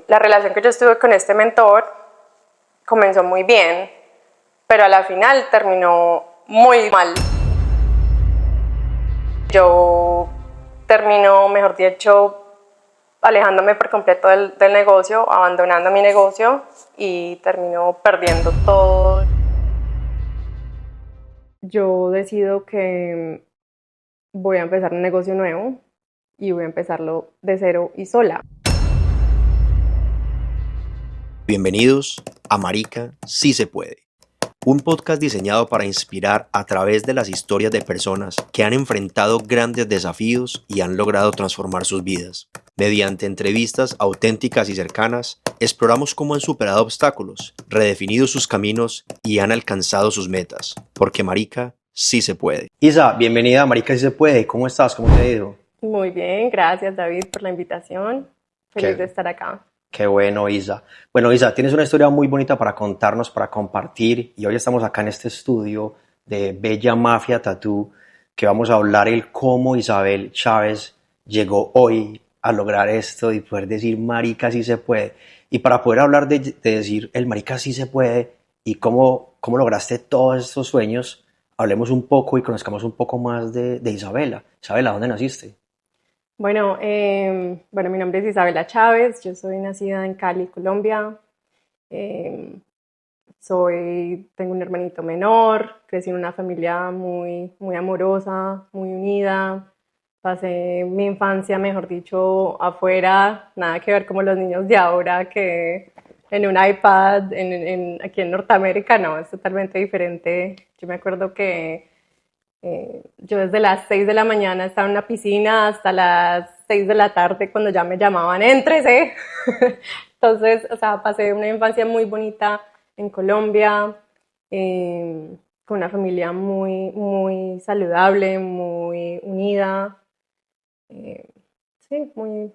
La relación que yo estuve con este mentor comenzó muy bien, pero a la final terminó muy mal. Yo termino, mejor dicho, alejándome por completo del negocio, abandonando mi negocio y termino perdiendo todo. Yo decido que voy a empezar un negocio nuevo y voy a empezarlo de cero y sola. Bienvenidos a Marica Sí Se Puede, un podcast diseñado para inspirar a través de las historias de personas que han enfrentado grandes desafíos y han logrado transformar sus vidas. Mediante entrevistas auténticas y cercanas, exploramos cómo han superado obstáculos, redefinido sus caminos y han alcanzado sus metas, porque Marica sí se puede. Isa, bienvenida a Marica Sí Se Puede. ¿Cómo estás? ¿Cómo te ha ido? Muy bien, gracias David por la invitación. Feliz de estar acá. Qué bueno, Isa. Bueno, Isa, tienes una historia muy bonita para contarnos, para compartir, y hoy estamos acá en este estudio de Bella Mafia Tattoo, que vamos a hablar el cómo Isabel Chávez llegó hoy a lograr esto y poder decir marica sí se puede. Y para poder hablar de decir el marica sí se puede y cómo lograste todos estos sueños, hablemos un poco y conozcamos un poco más de Isabela. Isabela, ¿dónde naciste? Bueno, mi nombre es Isabela Chávez, yo soy nacida en Cali, Colombia. Eh, Tengo un hermanito menor, crecí en una familia muy amorosa, muy unida. Pasé mi infancia, mejor dicho, afuera, nada que ver como los niños de ahora, que en un iPad, aquí en Norteamérica, no, es totalmente diferente. Yo me acuerdo que yo desde las 6 de la mañana estaba en la piscina hasta las 6 de la tarde cuando ya me llamaban, éntrese. Entonces, o sea, pasé una infancia muy bonita en Colombia, con una familia muy saludable, muy unida. Sí, muy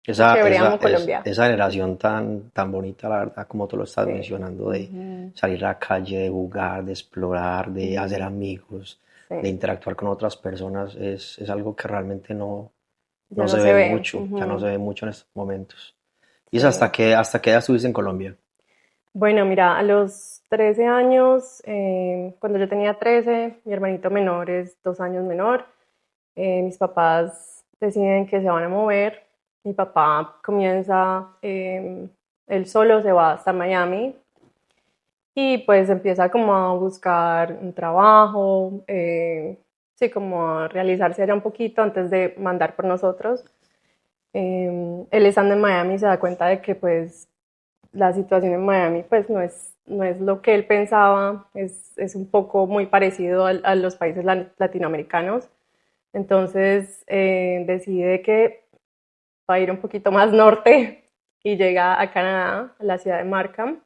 chévere, amo Colombia. Esa generación tan bonita, la verdad, como tú lo estás Sí. mencionando, de salir a la calle, de jugar, de explorar, de hacer amigos, Sí. de interactuar con otras personas, es algo que realmente no Ya no se se ve ve. mucho, ya no se ve mucho en estos momentos. ¿Y es Sí. hasta qué edad estuviste en Colombia? Bueno, mira, a los 13 años, cuando yo tenía 13, mi hermanito menor es 2 años menor, mis papás deciden que se van a mover. Mi papá comienza, él solo se va hasta Miami y pues empieza como a buscar un trabajo, sí, como a realizarse allá un poquito antes de mandar por nosotros. Él estando en Miami se da cuenta de que pues la situación en Miami pues no es lo que él pensaba, es un poco muy parecido a los países latinoamericanos. Entonces decide que va a ir un poquito más norte y llega a Canadá, a la ciudad de Markham,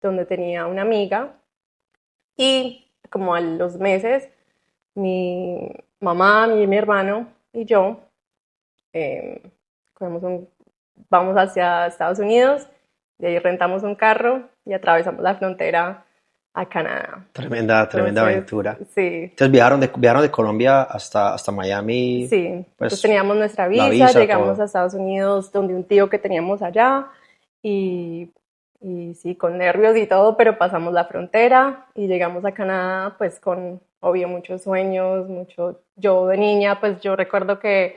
donde tenía una amiga. Y como a los meses, mi mamá, mi hermano y yo eh, cogemos vamos hacia Estados Unidos, de ahí rentamos un carro y atravesamos la frontera a Canadá. Tremenda Entonces, aventura. sí, Entonces viajaron de Colombia hasta Miami, sí. Entonces pues teníamos nuestra la visa, visa, llegamos a todo. Estados Unidos donde un tío que teníamos allá y, y sí, con nervios y todo, pero pasamos la frontera y llegamos a Canadá pues con, obvio, muchos sueños, mucho. Yo de niña, pues yo recuerdo que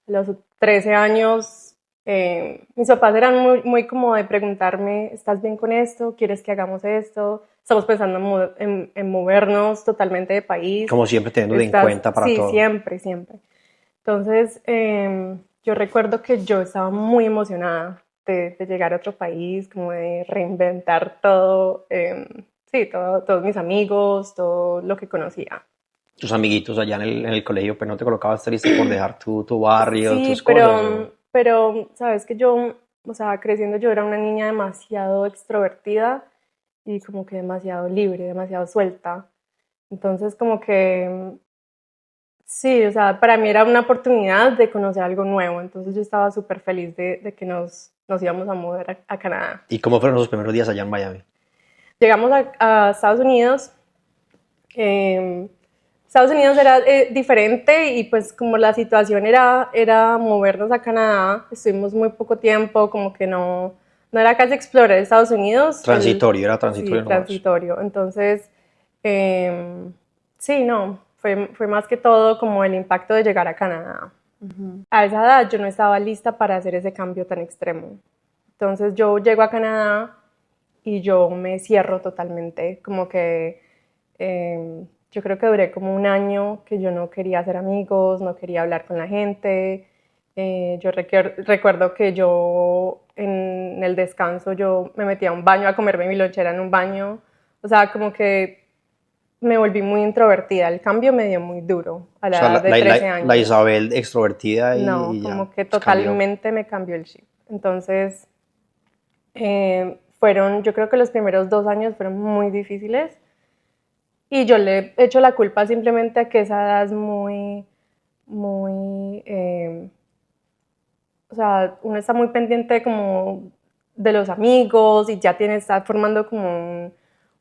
a los 13 años mis papás eran muy como de preguntarme, ¿estás bien con esto? ¿Quieres que hagamos esto? Estamos pensando en movernos totalmente de país. Como siempre teniendo en cuenta para Sí, todo. siempre. Entonces, yo recuerdo que yo estaba muy emocionada de llegar a otro país, como de reinventar todo, sí, todos mis amigos, todo lo que conocía. Tus amiguitos allá en el colegio, pero no te colocabas triste por dejar tu barrio, Sí, tus cosas, o sabes que yo, o sea, creciendo yo era una niña demasiado extrovertida y como que demasiado libre, demasiado suelta. Entonces, como que sí, o sea, para mí era una oportunidad de conocer algo nuevo, entonces yo estaba súper feliz de que nos íbamos a mover a Canadá. ¿y cómo fueron los primeros días allá en Miami? Llegamos a Estados Unidos. eh, Estados Unidos era diferente y pues como la situación era movernos a Canadá, estuvimos muy poco tiempo, como que no era casi explorar Estados Unidos. Transitorio, era Sí, transitorio nomás. transitorio. Entonces, sí, no, fue más que todo como el impacto de llegar a Canadá. A esa edad yo no estaba lista para hacer ese cambio tan extremo. Entonces yo llego a Canadá y yo me cierro totalmente, como que yo creo que duré como un año que yo no quería hacer amigos, no quería hablar con la gente. Yo recuerdo que yo en el descanso yo me metía a un baño a comerme mi lonchera en un baño. O sea, como que me volví muy introvertida. El cambio me dio muy duro a O la sea, edad de 13 la años. Isabel extrovertida No, y ya como que pues, cambió. totalmente me cambió el chip. Entonces, yo creo que los primeros 2 años fueron muy difíciles y yo le echo la culpa simplemente a que esa edad es muy, o sea, uno está muy pendiente como de los amigos y ya está formando como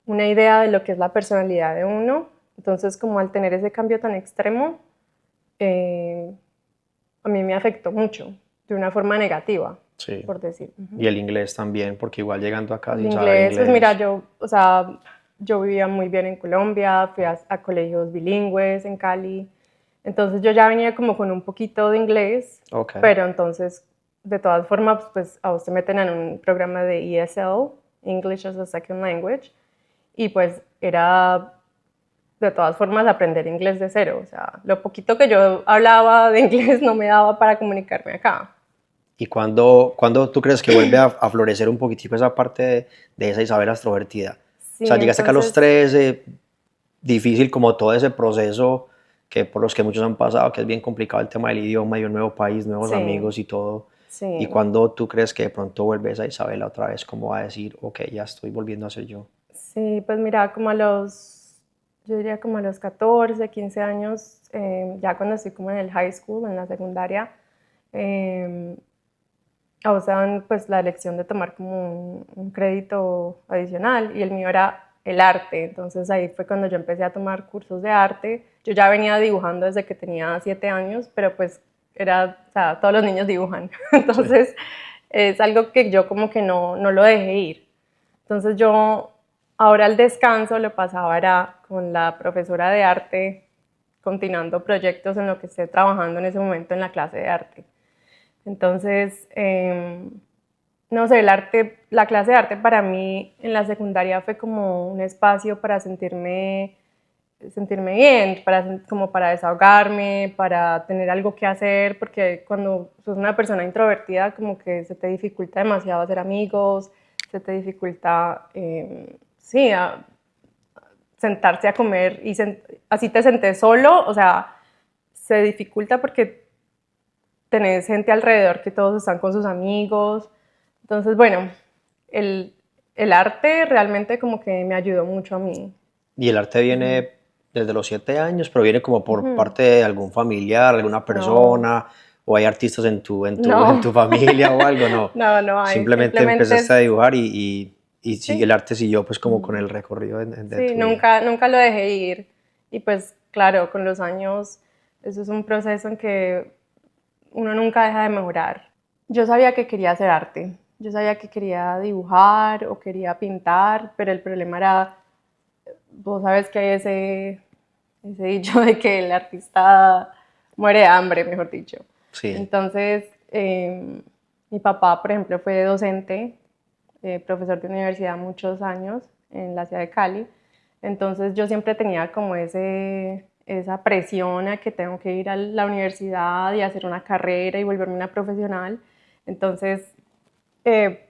una idea de lo que es la personalidad de uno. Entonces, como al tener ese cambio tan extremo, eh, a mí me afectó mucho, de una forma negativa, Sí. por decir. Y el inglés también, porque igual llegando acá El sin saber inglés, pues mira, inglés. o sea, yo vivía muy bien en Colombia, fui a colegios bilingües en Cali, entonces yo ya venía como con un poquito de inglés, Ok. pero entonces, de todas formas, pues a usted meten en un programa de ESL, English as a Second Language, y pues era de todas formas aprender inglés de cero, o sea, lo poquito que yo hablaba de inglés no me daba para comunicarme acá. ¿Y cuándo tú crees que vuelve a florecer un poquitico esa parte de esa Isabel extrovertida? O Sí, sea, llegaste acá a los entonces, 13, difícil como todo ese proceso que por los que muchos han pasado, que es bien complicado el tema del idioma y un nuevo país, nuevos sí, amigos y todo. ¿Y sí. cuándo tú crees que de pronto vuelve esa Isabela otra vez como va a decir, ok, ya estoy volviendo a ser yo? Sí, pues mira, yo diría como a los 14, 15 años, ya cuando estoy como en el high school, en la secundaria, eh, a vos te dan pues la elección de tomar como un crédito adicional y el mío era el arte, entonces ahí fue cuando yo empecé a tomar cursos de arte. Yo ya venía dibujando desde que tenía 7 años, pero pues o sea, todos los niños dibujan, Sí. entonces es algo que yo como que no lo dejé ir. Entonces yo ahora el descanso lo pasaba era con la profesora de arte, continuando proyectos en lo que esté trabajando en ese momento en la clase de arte. Entonces, no sé, la clase de arte para mí en la secundaria fue como un espacio para sentirme bien, como para desahogarme, para tener algo que hacer, porque cuando sos una persona introvertida como que se te dificulta demasiado hacer amigos, se te dificulta, sí, sentarse a comer y así te sentés solo, o sea, se dificulta porque tenés gente alrededor que todos están con sus amigos. Entonces, bueno, el, el arte realmente como que me ayudó mucho a mí. Y el arte viene desde los 7 años, pero viene como por parte de algún familiar, alguna No, persona, o hay artistas en no, tu familia o algo, no. no hay, Simplemente simplemente empezaste a es, dibujar y sí, el sí, arte siguió pues como con el recorrido de sí, tu vida. nunca lo dejé ir. Y pues claro, con los años, eso es un proceso en que uno nunca deja de mejorar. Yo sabía que quería hacer arte, yo sabía que quería dibujar o quería pintar, pero el problema era, vos sabes que hay ese dicho de que el artista muere de hambre, mejor dicho. Sí. Entonces, mi papá, por ejemplo, fue docente, profesor de universidad muchos años en la ciudad de Cali. Entonces yo siempre tenía como esa presión a que tengo que ir a la universidad y hacer una carrera y volverme una profesional. Entonces, eh,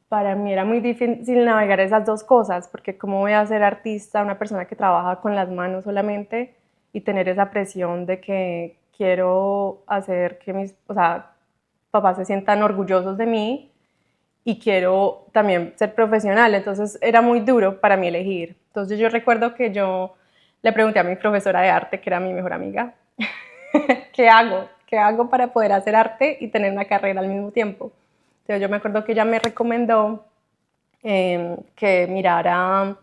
para mí era muy difícil navegar esas dos cosas, porque cómo voy a ser artista, una persona que trabaja con las manos solamente, y tener esa presión de que quiero hacer que o sea, papás se sientan orgullosos de mí y quiero también ser profesional. Entonces era muy duro para mí elegir. Entonces yo recuerdo que yo le pregunté a mi profesora de arte, que era mi mejor amiga, ¿qué hago? ¿Qué hago para poder hacer arte y tener una carrera al mismo tiempo? Entonces yo me acuerdo que ella me recomendó que mirara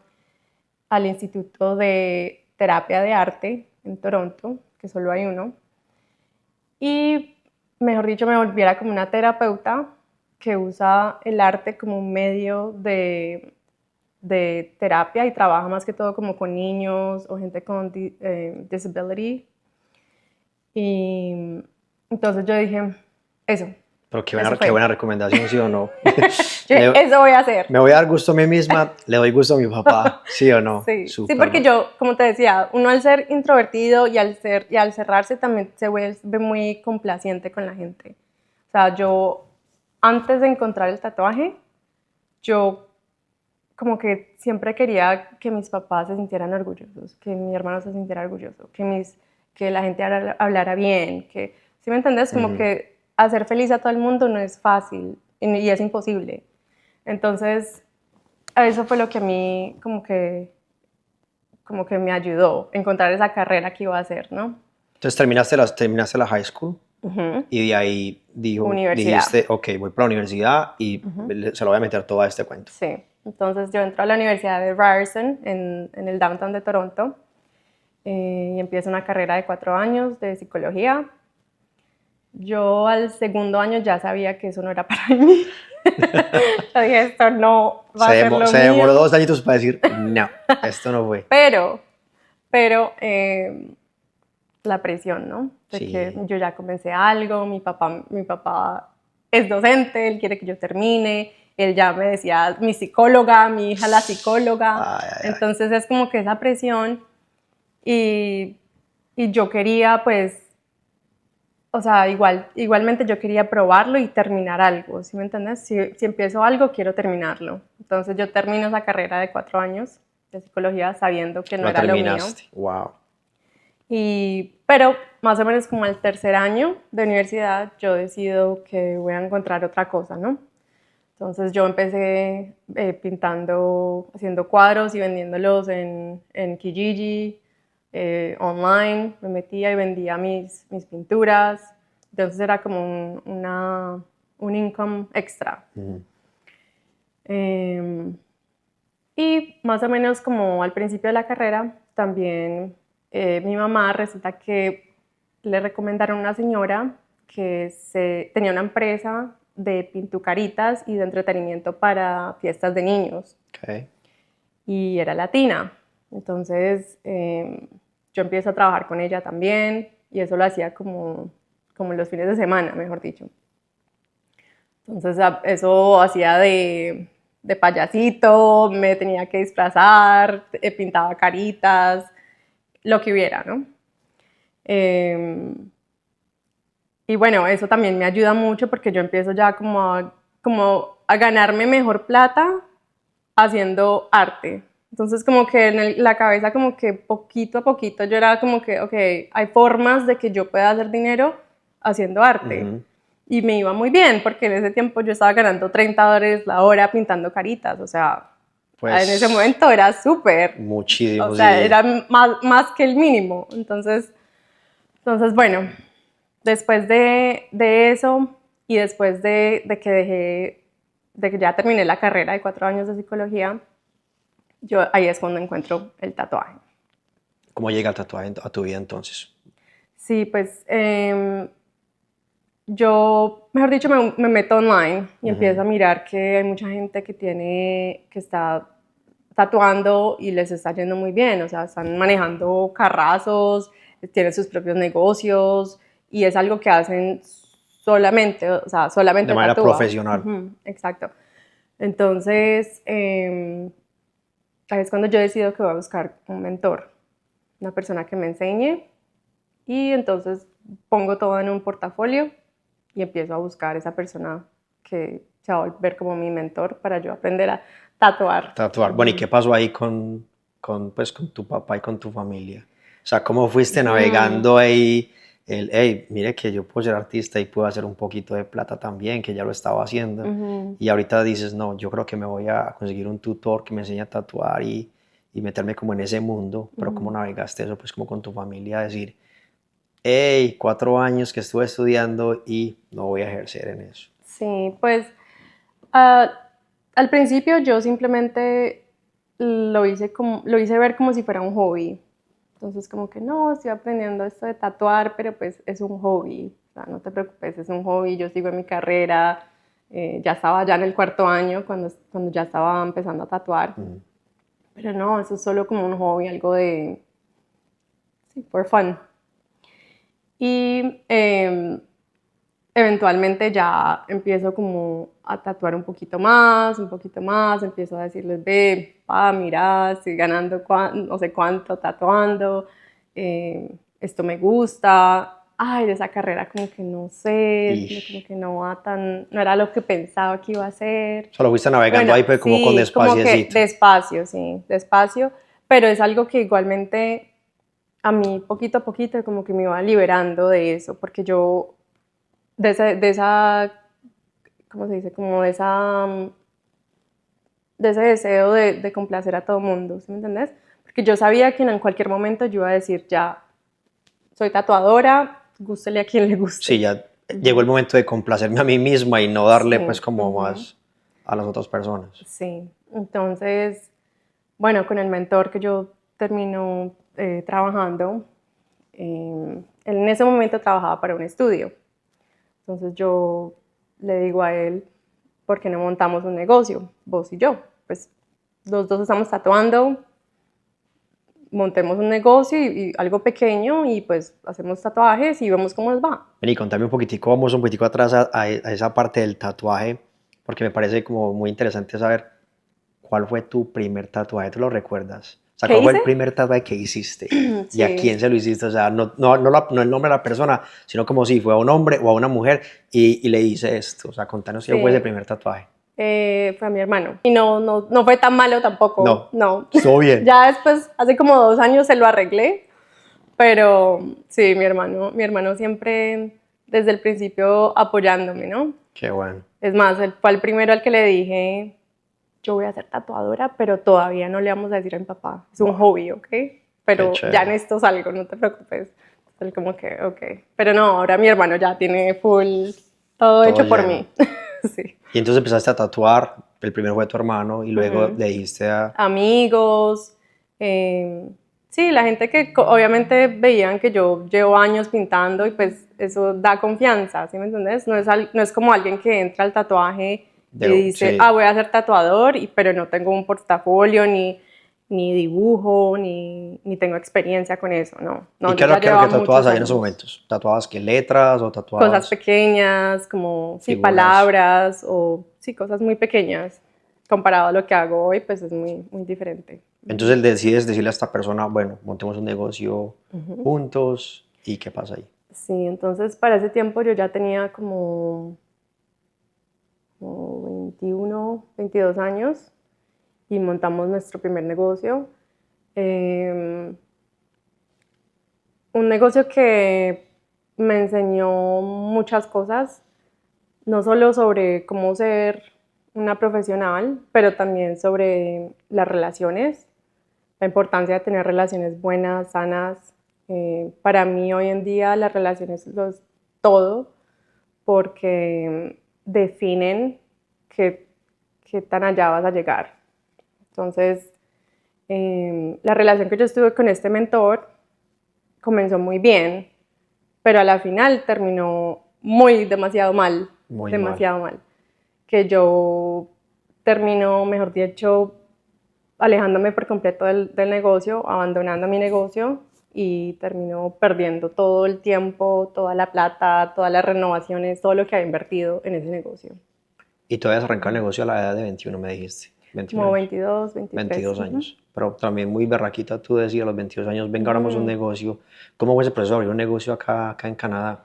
al Instituto de Terapia de Arte en Toronto, que solo hay uno, y mejor dicho me volviera como una terapeuta que usa el arte como un medio de terapia y trabaja más que todo como con niños o gente con disability. Y entonces yo dije, eso, Pero eso qué fue. buena recomendación, ¿sí o no? Yo, eso voy a hacer. Me voy a dar gusto a mí misma, le doy gusto a mi papá, ¿sí o no? Sí, sí, Súper. porque yo, como te decía, uno al ser introvertido y al cerrarse también se vuelve muy complaciente con la gente. O sea, yo, antes de encontrar el tatuaje, yo como que siempre quería que mis papás se sintieran orgullosos, que mi hermano se sintiera orgulloso, que la gente hablara bien, que, ¿sí me entendés? Como que hacer feliz a todo el mundo no es fácil y es imposible. Entonces, eso fue lo que a mí como que me ayudó a encontrar esa carrera que iba a hacer, ¿no? Entonces terminaste la high school y de ahí Universidad. dijiste, ok, voy para la universidad y se lo voy a meter todo a este cuento. Sí. Entonces yo entro a la Universidad de Ryerson en el downtown de Toronto y empiezo una carrera de 4 años de psicología. Yo al segundo año ya sabía que eso no era para mí. Yo dije, esto no va a ser lo Se demoró mío. 2 añitos para decir, no, esto no fue. Pero, pero la presión, ¿no? De que Sí. yo ya comencé algo, mi papá es docente, él quiere que yo termine, él ya me decía mi psicóloga, mi hija la psicóloga, Ay, ay, ay. entonces es como que esa presión y, y yo quería pues, o sea, igualmente yo quería probarlo y terminar algo, ¿sí me entiendes? Si empiezo algo, quiero terminarlo. Entonces yo termino esa carrera de 4 años de psicología sabiendo que no Lo era lo mío. terminaste. Wow. Pero más o menos como al tercer año de universidad yo decido que voy a encontrar otra cosa, ¿no? Entonces yo empecé pintando, haciendo cuadros y vendiéndolos en Kijiji, online, me metía y vendía mis pinturas, entonces era como un income extra. Eh, y más o menos como al principio de la carrera, también mi mamá resulta que le recomendaron a una señora que tenía una empresa de pintucaritas y de entretenimiento para fiestas de niños Okay. y era latina. Entonces yo empiezo a trabajar con ella también y eso lo hacía como los fines de semana, mejor dicho. Entonces eso hacía de payasito, me tenía que disfrazar, pintaba caritas, lo que hubiera, ¿no? Eh, y bueno, eso también me ayuda mucho porque yo empiezo ya como a ganarme mejor plata haciendo arte. Entonces como que en la cabeza como que poquito a poquito yo era como que, ok, hay formas de que yo pueda hacer dinero haciendo arte. Y me iba muy bien porque en ese tiempo yo estaba ganando $30 la hora pintando caritas, o sea, en ese Pues momento era súper, o muchísimo, sea, sí. era más que el mínimo. Entonces bueno, después de eso y después de que de que ya terminé la carrera de 4 años de psicología, ahí es cuando encuentro el tatuaje. ¿Cómo llega el tatuaje a tu vida entonces? Sí, pues yo, mejor dicho, me meto online y empiezo a mirar que hay mucha gente que está tatuando y les está yendo muy bien, o sea, están manejando carrazos, tienen sus propios negocios y es algo que hacen solamente, o sea, De solamente manera tatúa. profesional. Exacto. Entonces, ahí es cuando yo decido que voy a buscar un mentor, una persona que me enseñe y entonces pongo todo en un portafolio y empiezo a buscar esa persona que se va a volver como mi mentor para yo aprender a tatuar. Tatuar. Bueno, ¿y qué pasó ahí pues, con tu papá y con tu familia? O sea, ¿cómo fuiste navegando ahí hey, mire que yo puedo ser artista y puedo hacer un poquito de plata también, que ya lo estaba haciendo? Y ahorita dices, no, yo creo que me voy a conseguir un tutor que me enseñe a tatuar y meterme como en ese mundo. Pero ¿cómo navegaste eso? Pues como con tu familia, decir, hey, 4 años que estuve estudiando y no voy a ejercer en eso. Sí, pues uh, al principio yo simplemente lo hice ver como si fuera un hobby. Entonces como que no, estoy aprendiendo esto de tatuar, pero pues es un hobby. O sea, no te preocupes, es un hobby, yo sigo en mi carrera, Ya estaba ya en el cuarto año cuando ya estaba empezando a tatuar. Pero no, eso es solo como un hobby, algo de, sí, for fun. Y eventualmente ya empiezo como a tatuar un poquito más, empiezo a decirles, ve, pa, mira, estoy ganando no sé cuánto tatuando, esto me gusta, ay, de esa carrera como que no sé, como Y que no va tan, no era lo que pensaba que iba a ser. solo fuiste navegando Bueno, ahí, pues como con sí, como que despaciecito. despacio, sí, despacio, pero es algo que igualmente a mí poquito a poquito como que me iba liberando de eso, porque yo de esa, ¿cómo se dice? Como de ese deseo de complacer a todo el mundo, ¿sí me entendés? Porque yo sabía que en cualquier momento yo iba a decir, ya, soy tatuadora, gústele a quien le Sí, guste. ya llegó el momento de complacerme a mí misma y no darle pues Sí, como más a las otras personas. sí. Entonces, bueno, con el mentor que yo termino trabajando, él en ese momento trabajaba para un estudio. Entonces yo le digo a él, ¿por qué no montamos un negocio, vos y yo? Pues los dos estamos tatuando, montemos un negocio y algo pequeño y pues hacemos tatuajes y vemos cómo nos va. Vení, contame un poquitico, vamos un poquitico atrás a esa parte del tatuaje, porque me parece como muy interesante saber cuál fue tu primer tatuaje, ¿tú lo recuerdas? O sea, ¿Qué ¿cuál fue hice? el primer tatuaje que hiciste? ¿Y a quién Sí, se lo hiciste? O sea, no el nombre de la persona, sino como si fue a un hombre o a una mujer y le hice esto. O sea, contanos quién fue ese sí. primer tatuaje. Fue a mi hermano. Y no fue tan malo tampoco, No, no. estuvo bien. Ya después, hace como 2 años se lo arreglé, pero sí, mi hermano siempre desde el principio apoyándome, ¿no? Qué bueno, Es más, él fue el primero al que le dije, yo voy a ser tatuadora, pero todavía no le vamos a decir a mi papá. Es un wow, hobby, ¿ok? qué Pero ya en chévere. esto salgo, no te preocupes. Él como que, ok. Pero no, ahora mi hermano ya tiene full todo Todo hecho por lleno. mí. Sí. Y entonces empezaste a tatuar, el primero fue tu hermano y luego Ujú. le dijiste a... Amigos, eh, sí, la gente que obviamente veían que yo llevo años pintando y pues eso da confianza, ¿sí me entiendes? No es como alguien que entra al tatuaje y dice, Sí. voy a ser tatuador, pero no tengo un portafolio, ni dibujo, ni tengo experiencia con eso, no. ¿Y No, qué yo era, ya qué era lo llevo que tatuabas muchos ahí en esos años. momentos? ¿Tatuabas qué letras o Cosas tatuabas pequeñas, como, sí, figuras? palabras o, sí, cosas muy pequeñas. Comparado a lo que hago hoy, pues es muy, muy diferente. Entonces decides decirle a esta persona, bueno, montemos un negocio juntos y qué pasa ahí. Sí, entonces para ese tiempo yo ya tenía como 21, 22 años y montamos nuestro primer negocio. Eh, un negocio que me enseñó muchas cosas, no solo sobre cómo ser una profesional, pero también sobre las relaciones, la importancia de tener relaciones buenas, sanas. Para mí hoy en día las relaciones lo es todo porque definen qué, qué tan allá vas a llegar. Entonces, la relación que yo estuve con este mentor comenzó muy bien, pero a la final terminó demasiado mal, Muy mal. demasiado mal. Que yo termino, mejor dicho, alejándome por completo del negocio, abandonando mi negocio y termino perdiendo todo el tiempo, toda la plata, todas las renovaciones, todo lo que había invertido en ese negocio. Y tú habías arrancado el negocio a la edad de 21, me dijiste. 21 Como años. 22, 23. 22 años. Pero también muy berraquita tú decías a los 22 años, venga, abramos un Ujú. negocio. ¿Cómo fue ese proceso de abrir un negocio acá en Canadá?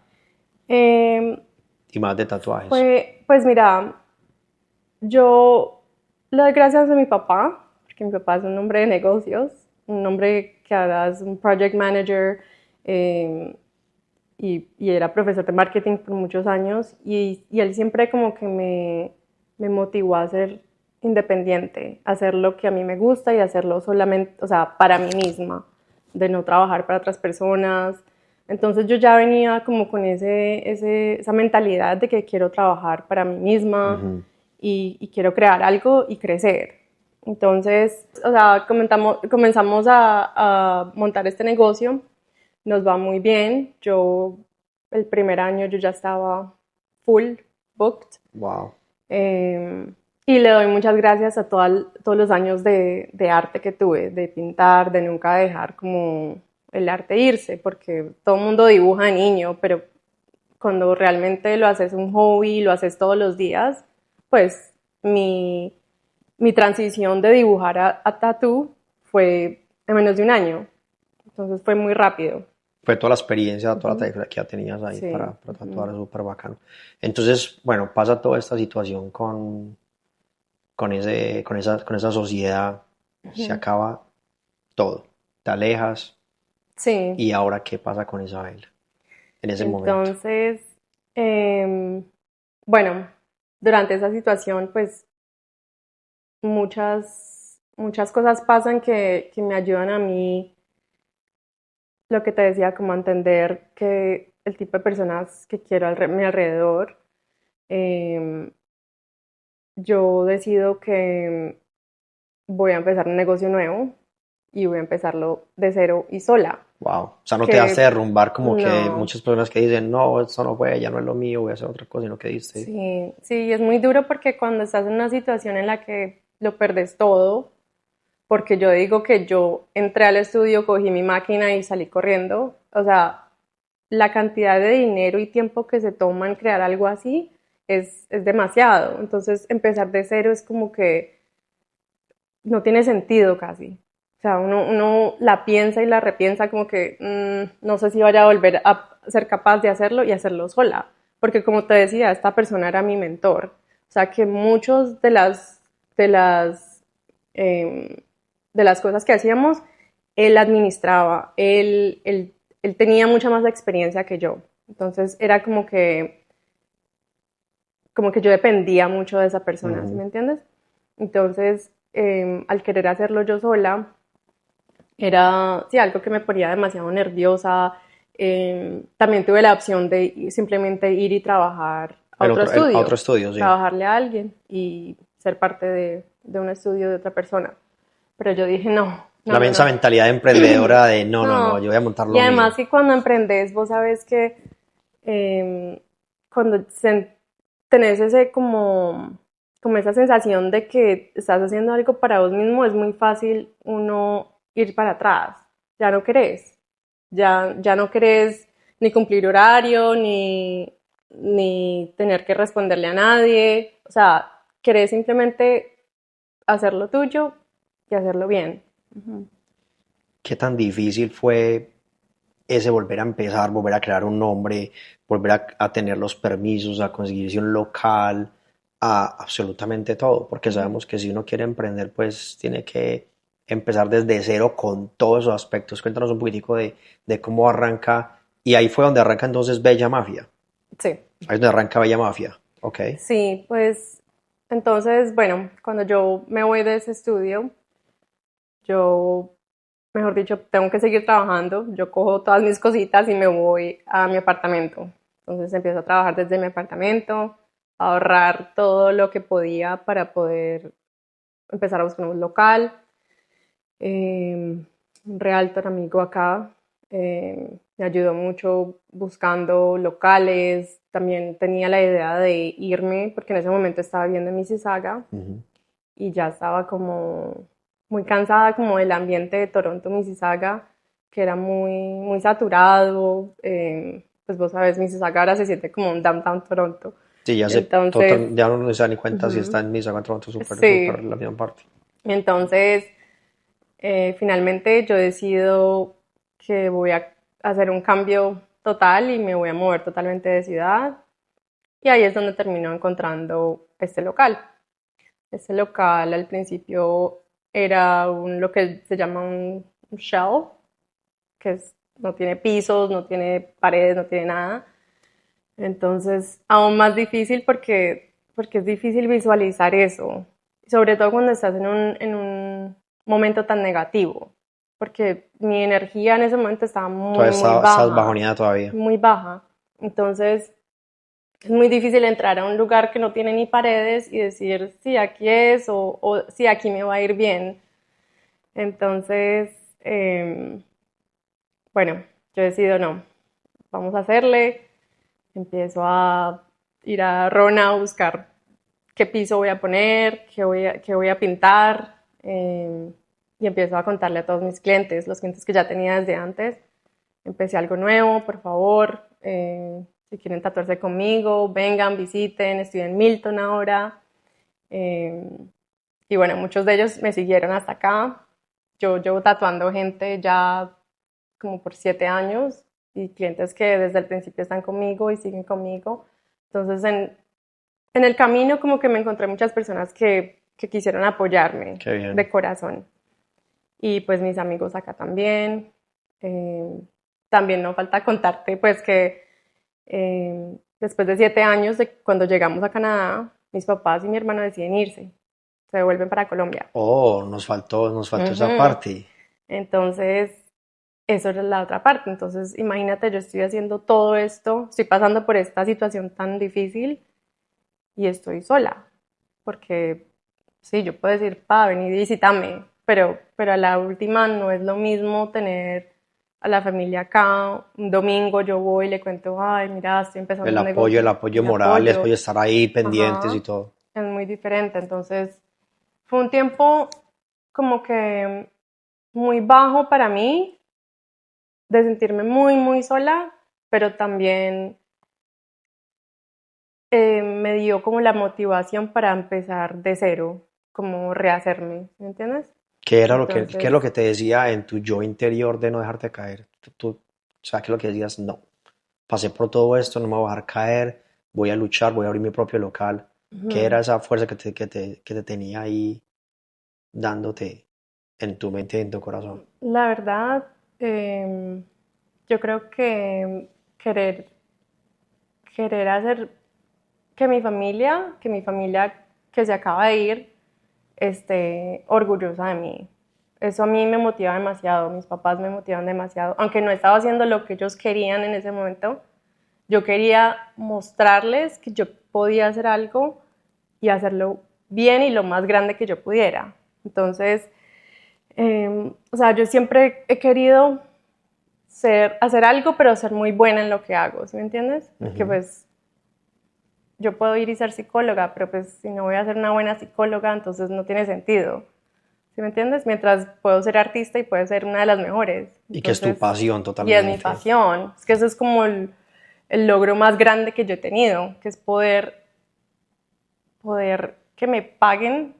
Eh, Y más de tatuajes. pues mira, yo le doy gracias a mi papá, porque mi papá es un hombre de negocios, un hombre que ahora es un project manager, eh, y era profesor de marketing por muchos años y él siempre como que me motivó a ser independiente, a hacer lo que a mí me gusta y hacerlo solamente, o sea, para mí misma, de no trabajar para otras personas. Entonces yo ya venía como con esa mentalidad de que quiero trabajar para mí misma Ujú. y quiero crear algo y crecer. Entonces, o sea, comenzamos a montar este negocio, nos va muy bien. El primer año yo ya estaba full booked. Wow. Eh, y le doy muchas gracias a todos los años de arte que tuve, de pintar, de nunca dejar como el arte irse, porque todo el mundo dibuja de niño, pero cuando realmente lo haces un hobby, lo haces todos los días, pues mi transición de dibujar a tatú fue en menos de un año. Entonces fue muy rápido. Fue toda la experiencia, toda la Ujú. trayectoria que ya tenías ahí Sí. para tatuar, Ujú. es súper bacano. Entonces, bueno, pasa toda esta situación con esa sociedad, se Ujú. acaba todo, te alejas, Sí. y ahora qué pasa con Isabel en ese momento. Entonces, em, bueno, durante esa situación, pues muchas cosas pasan que me ayudan a mí, lo que te decía, como a entender que el tipo de personas que quiero a mi alrededor. em, yo decido que voy a empezar un negocio nuevo y voy a empezarlo de cero y sola. Wow. O sea, no te dejaste Que derrumbar como que no, muchas personas que dicen, no, esto no fue, ya no es lo mío, voy a hacer otra cosa, y no que diste. sí, sí, es muy duro porque cuando estás en una situación en la que lo perdes todo, porque yo digo que yo entré al estudio, cogí mi máquina y salí corriendo, o sea, la cantidad de dinero y tiempo que se toma en crear algo así es demasiado. Entonces, empezar de cero es como que no tiene sentido casi. O sea, uno la piensa y la repiensa como que no sé si vaya a volver a ser capaz de hacerlo y hacerlo sola. Porque como te decía, esta persona era mi mentor. O sea, que muchos de las, eh, de las cosas que hacíamos, él administraba, él tenía mucha más experiencia que yo. Entonces era como que yo dependía mucho de esa persona, ¿sí Ujú. me entiendes? Entonces, al querer hacerlo yo sola, era sí, algo que me ponía demasiado nerviosa. También tuve la opción de simplemente ir y trabajar a otro A otro estudio, estudio, sí. trabajarle a alguien y ser parte de un estudio de otra persona. Pero yo dije, no, no, La no, esa no. mentalidad emprendedora de, no, no, no, No. yo voy a montar Y lo mío. además que cuando emprendes, vos sabes que eh, cuando tenés ese como esa sensación de que estás haciendo algo para vos mismo, es muy fácil uno ir para atrás. Ya no querés. Ya no querés ni cumplir horario, ni tener que responderle a nadie. O sea, querés simplemente hacer lo tuyo y hacerlo bien. Ujú. ¿Qué tan difícil fue ese volver a empezar, volver a crear un nombre, volver a tener los permisos, a conseguirse un local, a absolutamente todo? Porque Ujú. sabemos que si uno quiere emprender, pues tiene que empezar desde cero con todos esos aspectos. Cuéntanos un poquitico de cómo arranca, y ahí fue donde arranca entonces Bella Mafia. Sí. Ahí es donde arranca Bella Mafia, ok. Sí, pues entonces, bueno, cuando yo me voy de ese estudio, yo, mejor dicho, tengo que seguir trabajando. Yo cojo todas mis cositas y me voy a mi apartamento. Entonces empiezo a trabajar desde mi apartamento, a ahorrar todo lo que podía para poder empezar a buscar un local. Un realtor amigo acá me ayudó mucho buscando locales. También tenía la idea de irme, porque en ese momento estaba viviendo en Mississauga Ujú. y ya estaba como muy cansada como del ambiente de Toronto, Mississauga, que era muy saturado. Pues vos sabes, Mississauga ahora se siente como un downtown Toronto. Sí, ya se, Entonces, ya uno no se da ni cuenta si está ujú, en Misa, cuánto súper, súper sí. la misma parte. Entonces, finalmente yo decido que voy a hacer un cambio total y me voy a mover totalmente de ciudad. Y ahí es donde termino encontrando este local. Este local al principio era lo que se llama un shell, no tiene pisos, no tiene paredes, no tiene nada. Entonces, aún más difícil porque es difícil visualizar eso, sobre todo cuando estás en un momento tan negativo, porque mi energía en ese momento estaba Todavía estás bajoneada todavía. muy baja. Entonces, es muy difícil entrar a un lugar que no tiene ni paredes y decir, sí, aquí es o sí, aquí me va a ir bien. Entonces, bueno, yo decido no, vamos a hacerle. Empiezo a ir a Rona a buscar qué piso voy a poner, qué voy a pintar, y empiezo a contarle a todos mis clientes, los clientes que ya tenía desde antes. Empecé algo nuevo, por favor, si quieren tatuarse conmigo, vengan, visiten, estoy en Milton ahora. Eh, y bueno, muchos de ellos me siguieron hasta acá. Yo llevo tatuando gente ya como por 7 años y clientes que desde el principio están conmigo y siguen conmigo. Entonces, en el camino como que me encontré muchas personas que quisieron apoyarme Qué bien. de corazón. Y pues mis amigos acá también. También no falta contarte pues que después de 7 años de cuando llegamos a Canadá, mis papás y mi hermano deciden irse, se devuelven para Colombia. Oh, nos faltó esa Ujú. parte. Entonces, eso era la otra parte. Entonces, imagínate, yo estoy haciendo todo esto, estoy pasando por esta situación tan difícil y estoy sola, porque sí, yo puedo decir, pa, ven y visítame, pero a la última no es lo mismo tener a la familia acá. Un domingo yo voy y le cuento, ay, mira, estoy empezando un El negocio, apoyo el moral, el apoyo apoyo, de estar ahí pendientes y ajá, todo. es muy diferente. Entonces, fue un tiempo como que muy bajo para mí, de sentirme muy, muy sola, pero también me dio como la motivación para empezar de cero, como rehacerme, ¿me entiendes? Qué es Entonces, lo que te decía en tu yo interior de no dejarte caer? O sea, ¿qué es lo que decías? No, pasé por todo esto, no me voy a dejar caer, voy a luchar, voy a abrir mi propio local. ¿Qué ujú, era esa fuerza que te tenía ahí dándote en tu mente y en tu corazón? la verdad, eh, yo creo que querer, querer hacer que mi familia que se acaba de ir, esté orgullosa de mí. Eso a mí me motiva demasiado, mis papás me motivan demasiado, aunque no estaba haciendo lo que ellos querían en ese momento. Yo quería mostrarles que yo podía hacer algo y hacerlo bien y lo más grande que yo pudiera. Entonces, o sea, yo siempre he querido hacer algo, pero ser muy buena en lo que hago, ¿sí me entiendes? Porque Ujú. pues yo puedo ir y ser psicóloga, pero pues si no voy a ser una buena psicóloga, entonces no tiene sentido, ¿sí me entiendes? Mientras puedo ser artista y puedo ser una de las mejores. Y que es tu Entonces, pasión y es mi totalmente. pasión. Es que eso es como el logro más grande que yo he tenido, que es poder que me paguen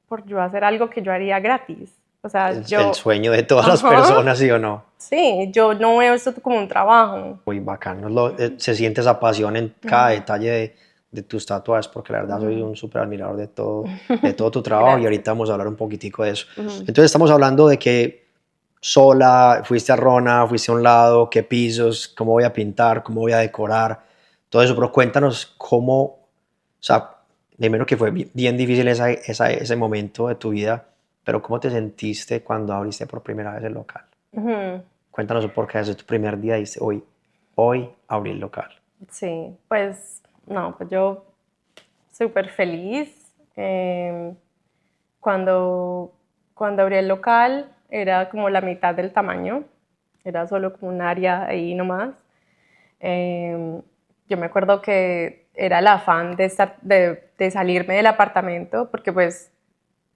por yo hacer algo que yo haría gratis. O sea, El yo, sueño de todas las ajá, personas, ¿sí o no? sí, yo no veo esto como un trabajo. Muy bacano. Se siente esa pasión en cada detalle de tus tatuajes, porque la verdad soy un súper admirador de todo tu trabajo y Gracias. ahorita vamos a hablar un poquitico de eso. Entonces estamos hablando de que sola, fuiste a Rona, fuiste a un lado, qué pisos, cómo voy a pintar, cómo voy a decorar, todo eso, pero cuéntanos cómo, o sea, primero que fue bien difícil ese momento de tu vida, pero cómo te sentiste cuando abriste por primera vez el local. Ujú. Cuéntanos por qué es tu primer día y dices, hoy abrí el local. Sí, pues no, pues yo súper feliz. Cuando, cuando abrí el local era como la mitad del tamaño, era solo como un área ahí nomás. Eh, yo me acuerdo que era el afán de salirme del apartamento porque pues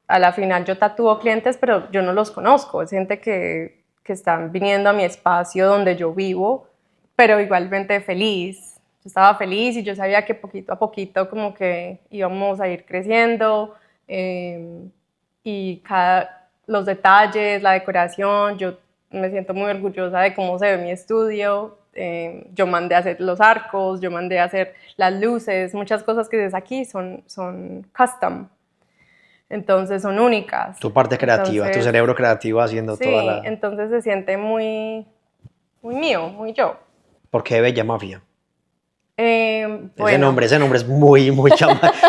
a la final yo tatúo clientes pero yo no los conozco, es gente que están viniendo a mi espacio donde yo vivo, pero igualmente feliz. Yo estaba feliz y yo sabía que poquito a poquito como que íbamos a ir creciendo, eh, y los detalles, la decoración, yo me siento muy orgullosa de cómo se ve mi estudio. Yo mandé a hacer los arcos, yo mandé a hacer las luces, muchas cosas que ves aquí son custom, entonces son únicas. Tu parte creativa, tu Entonces, cerebro creativo haciendo toda sí, la... entonces se siente muy, muy mío, muy yo. ¿Por qué Bella Mafia? Ese Bueno, nombre, ese nombre es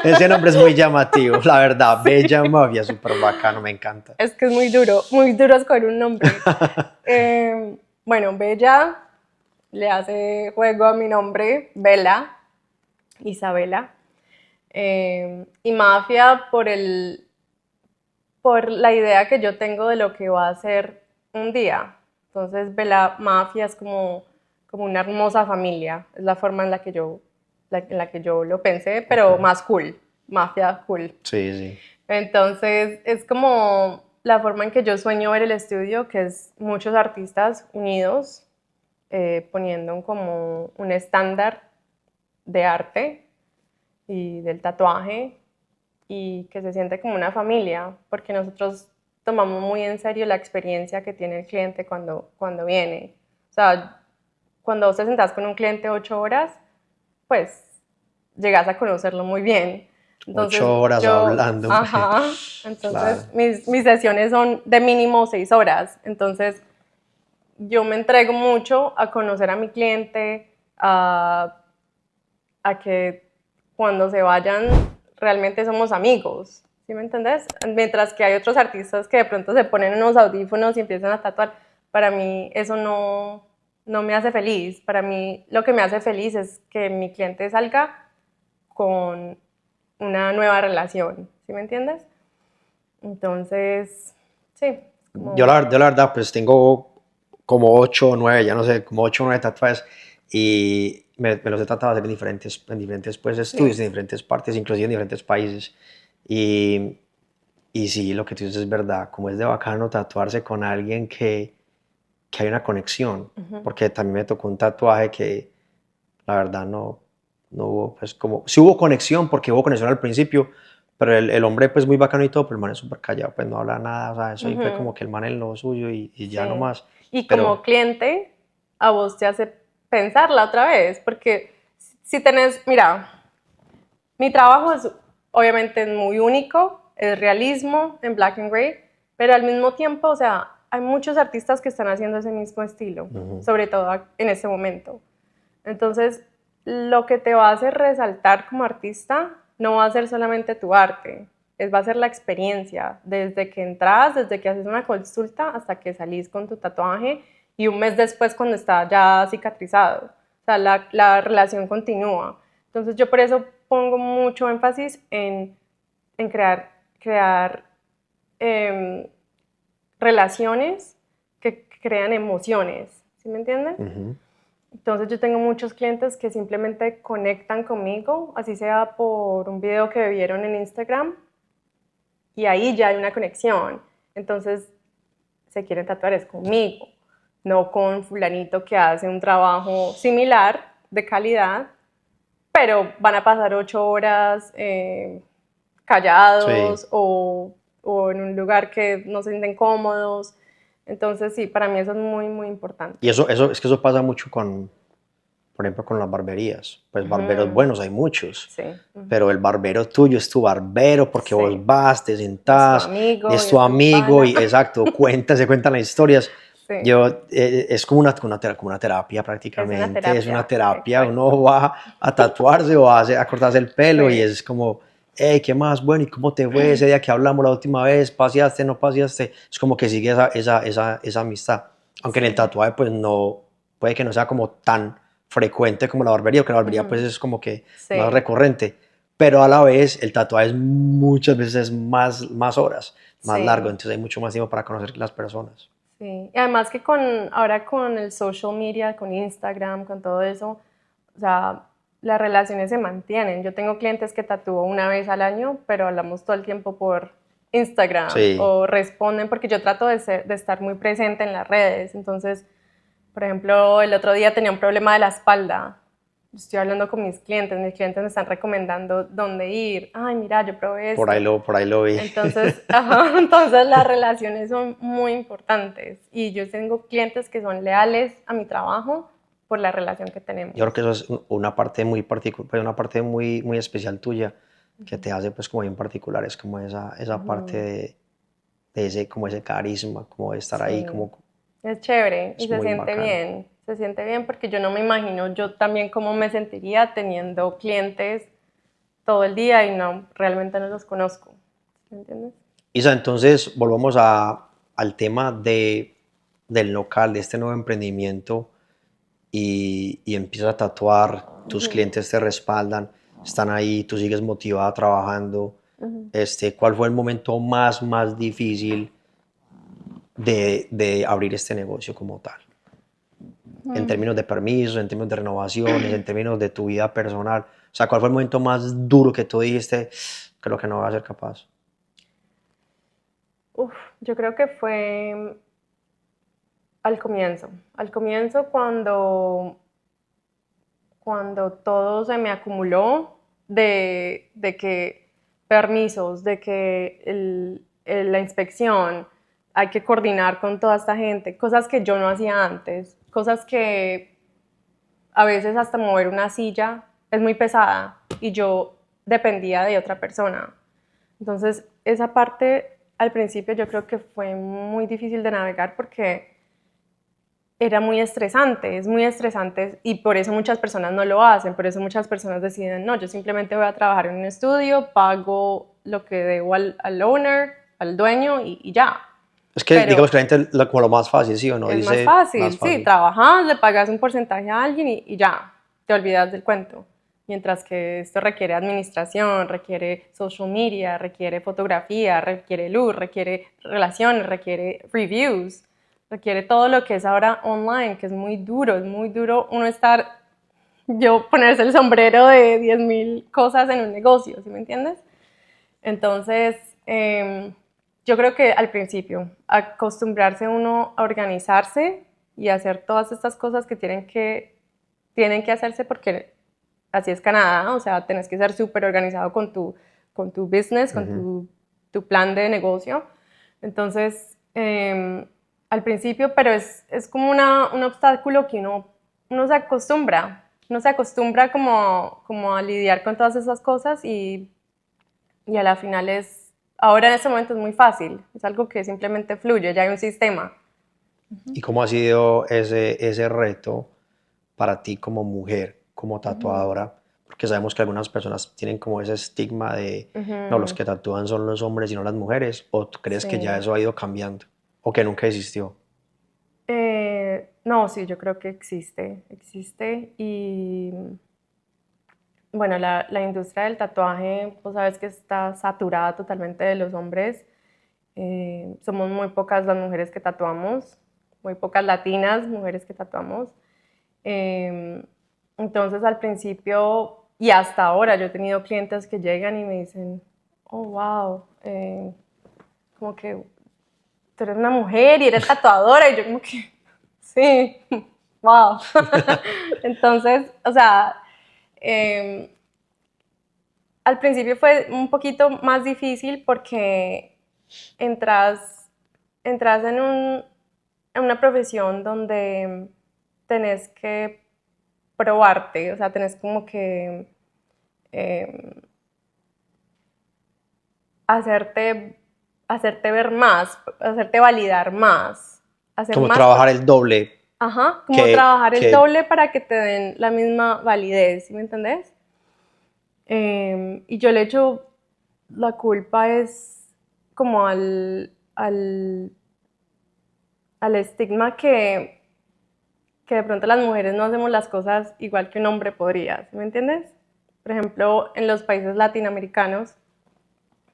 ese nombre es muy llamativo, la verdad. Bella Mafia, súper bacano, me encanta. es que es muy duro escoger un nombre. Bueno, Bella le hace juego a mi nombre, Bella, Isabela. Y Mafia por la idea que yo tengo de lo que va a ser un día. Entonces, Bella Mafia es como una hermosa familia, es la forma en la que yo lo pensé, pero Ok. más cool. mafia full. Sí, sí. Entonces es como la forma en que yo sueño ver el estudio, que es muchos artistas unidos, poniendo como un estándar de arte y del tatuaje y que se siente como una familia, porque nosotros tomamos muy en serio la experiencia que tiene el cliente cuando viene. O sea, cuando vos te sentás con un cliente 8 horas, pues llegas a conocerlo muy bien. Entonces 8 horas yo, hablando. ajá, Claro. entonces mis sesiones son de mínimo 6 horas. Entonces yo me entrego mucho a conocer a mi cliente, a que cuando se vayan realmente somos amigos, ¿sí me entendés? Mientras que hay otros artistas que de pronto se ponen unos audífonos y empiezan a tatuar. Para mí eso no me hace feliz. Para mí lo que me hace feliz es que mi cliente salga con una nueva relación, ¿sí me entiendes? Entonces, sí, Yo como... yo la verdad, pues tengo como 8 o 9, ya no sé, como 8 o 9 tatuajes y me los he tratado de hacer en diferentes pues, estudios, Sí. en diferentes partes, inclusive en diferentes países. Y, y sí, lo que tú dices es verdad, como es de bacano tatuarse con alguien que hay una conexión, porque también me tocó un tatuaje que la verdad no hubo, pues como, sí hubo conexión, porque hubo conexión al principio, pero el hombre pues muy bacano y todo, pero el man es súper callado, pues no habla nada, o sea, eso ahí fue como que el man en lo suyo y ya Sí. nomás, Y como pero cliente, a vos te hace pensarla otra vez, porque si tenés, mira, mi trabajo es obviamente muy único, es realismo en black and gray, pero al mismo tiempo, o sea, hay muchos artistas que están haciendo ese mismo estilo, sobre todo en este momento. Entonces, lo que te va a hacer resaltar como artista no va a ser solamente tu arte, va a ser la experiencia, desde que entras, desde que haces una consulta hasta que salís con tu tatuaje y un mes después cuando está ya cicatrizado. O sea, la relación continúa. Entonces, yo por eso pongo mucho énfasis en crear eh, relaciones que crean emociones. ¿Sí me entiendes? Entonces yo tengo muchos clientes que simplemente conectan conmigo, así sea por un video que vieron en Instagram, y ahí ya hay una conexión. Entonces se quieren tatuar es conmigo, no con fulanito que hace un trabajo similar, de calidad, pero van a pasar 8 horas sí, callados o en un lugar que no se sienten cómodos. Entonces sí, para mí eso es muy, muy y importante. es que eso pasa mucho con, por ejemplo, con las barberías, pues barberos Ujú. buenos hay muchos, Sí. pero el barbero tuyo es tu barbero porque vos Sí, vas, te es tu sentás, amigo es y tu es tu amigo pana. y exacto, se cuentan las historias. Sí, Yo, es como como una terapia es una prácticamente, terapia, uno exacto. va a tatuarse o a cortarse el pelo y Sí, es como, hey, ¿qué más? Bueno, ¿y cómo te fue ese día que hablamos la última vez? ¿Paseaste, no paseaste? Es como que sigue esa amistad. Aunque en el sí. tatuaje pues no, puede que no sea como tan frecuente como la barbería, porque la barbería pues Ujú. es como que más Sí, recurrente, pero a la vez el tatuaje es muchas veces más horas, más largo, sí, entonces hay mucho más tiempo para conocer las personas. sí. Y además que ahora con el social media, con Instagram, con todo eso, o sea, las relaciones se mantienen. Yo tengo clientes que tatúo una vez al año, pero hablamos todo el tiempo por Instagram Sí, o responden porque yo trato de estar muy presente en las redes. Entonces, por ejemplo, el otro día tenía un problema de la espalda. Estoy hablando con mis clientes me están recomendando dónde ir. Ay, mira, yo probé esto. por ahí lo vi. Entonces, ajá, entonces las relaciones son muy importantes y yo tengo clientes que son leales a mi trabajo por la relación que Yo creo tenemos. que eso es una parte muy particular, pues una parte muy especial tuya que te hace pues como bien particular, es como esa parte de ese, como ese carisma, como de estar ahí, Sí, como es chévere y es muy bacano. se siente bien porque yo no me imagino yo también cómo me sentiría teniendo clientes todo el día y no, realmente no los conozco. ¿Me entiendes? Isa, entonces volvamos al tema del local, de este nuevo emprendimiento y empiezas a tatuar, tus clientes te respaldan, están ahí, tú sigues motivada trabajando. ¿Cuál fue el momento más difícil de abrir este negocio como tal? En términos de permisos, en términos de renovaciones, en términos de tu vida personal. O sea, ¿cuál fue el momento más duro que tú dijiste, creo que no voy a ser capaz? Uf, yo creo que fue al comienzo cuando todo se me acumuló de que permisos, de que la inspección, hay que coordinar con toda esta gente, cosas que yo no hacía antes, cosas que a veces hasta mover una silla es muy pesada y yo dependía de otra persona. Entonces, esa parte al principio yo creo que fue muy difícil de navegar porque era muy estresante, es muy estresante y por eso muchas personas no lo hacen, por eso muchas personas deciden, no, yo simplemente voy a trabajar en un estudio, pago lo que debo al owner, al dueño y ya. Es que Pero digamos que la gente como lo más fácil, ¿sí o no? es más Dice más fácil, sí, fácil. trabajas, le pagas un porcentaje a alguien y ya, te olvidas del cuento. Mientras que esto requiere administración, requiere social media, requiere fotografía, requiere luz, requiere relaciones, requiere reviews, requiere todo lo que es ahora online, que es muy duro uno estar, yo ponerse el sombrero de 10.000 cosas en un negocio, ¿sí me entiendes? Entonces, yo creo que al principio, acostumbrarse uno a organizarse y a hacer todas estas cosas que tienen que hacerse porque así es Canadá, o sea, tenés que ser súper organizado con tu business, con Ujú. tu plan de negocio. Entonces, al principio, pero es como un obstáculo que uno se acostumbra como a lidiar con todas esas cosas y a la final ahora en este momento es muy fácil, es algo que simplemente fluye, ya hay un sistema. ¿Y cómo ha sido ese reto para ti como mujer, como tatuadora? Porque sabemos que algunas personas tienen como ese estigma de, no, los Ujú, que tatúan son los hombres y no las mujeres, o tú crees que ya sí. eso ha ido cambiando, o que nunca existió. No, sí, yo creo que existe y bueno, la industria del tatuaje, pues sabes que está saturada totalmente de los hombres. Somos muy pocas las mujeres que tatuamos, muy pocas latinas mujeres que tatuamos. Eh, entonces al principio y hasta ahora yo he tenido clientes que llegan y me dicen, oh, wow, como que tú eres una mujer y eres tatuadora y yo como que, sí, wow. Entonces, o sea, eh, al principio fue un poquito más difícil porque entras, entras en una profesión donde tenés que probarte, o sea, tenés como que eh, hacerte, hacerte ver más, hacerte validar más, hacer Como más, trabajar el doble ajá, como trabajar el que doble para que te den la misma validez, ¿sí me entendés? Y yo le echo la culpa es como al estigma que de pronto las mujeres no hacemos las cosas igual que un hombre podría, ¿sí me entiendes? Por ejemplo, en los países latinoamericanos,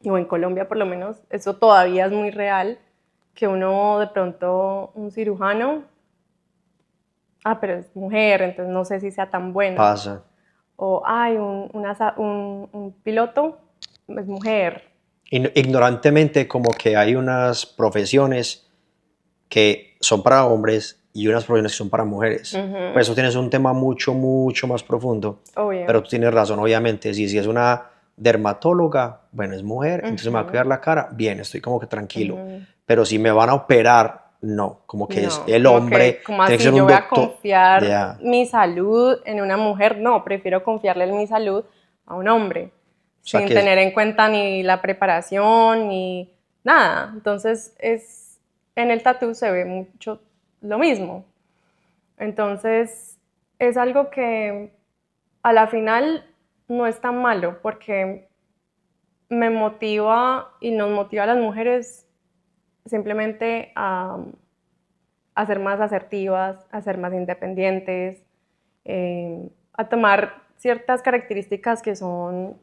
o en Colombia por lo menos, eso todavía es muy real, que uno de pronto, un cirujano, pero es mujer, entonces no sé si sea tan bueno. pasa. O, ay, un piloto es mujer. Ignorantemente como que hay unas profesiones que son para hombres y unas profesiones que son para mujeres. Pues Ujú, eso tienes un tema mucho, mucho más profundo, pero obvio. tú tienes razón, obviamente, si es una dermatóloga, bueno, es mujer, entonces me va a Ujú, cuidar la cara, bien, estoy como que tranquilo, ujú. pero si me van a operar, no, como que es No, el como hombre, que, como tiene que así, ser yo un voy a doctor, confiar ya, mi salud en una mujer, no, prefiero confiarle mi salud a un hombre, o sea sin que tener en cuenta ni la preparación ni nada. Entonces, en el tatú se ve mucho lo mismo. Entonces, es algo que a la final no es tan malo porque me motiva y nos motiva a las mujeres simplemente a ser más asertivas, a ser más independientes, a tomar ciertas características que son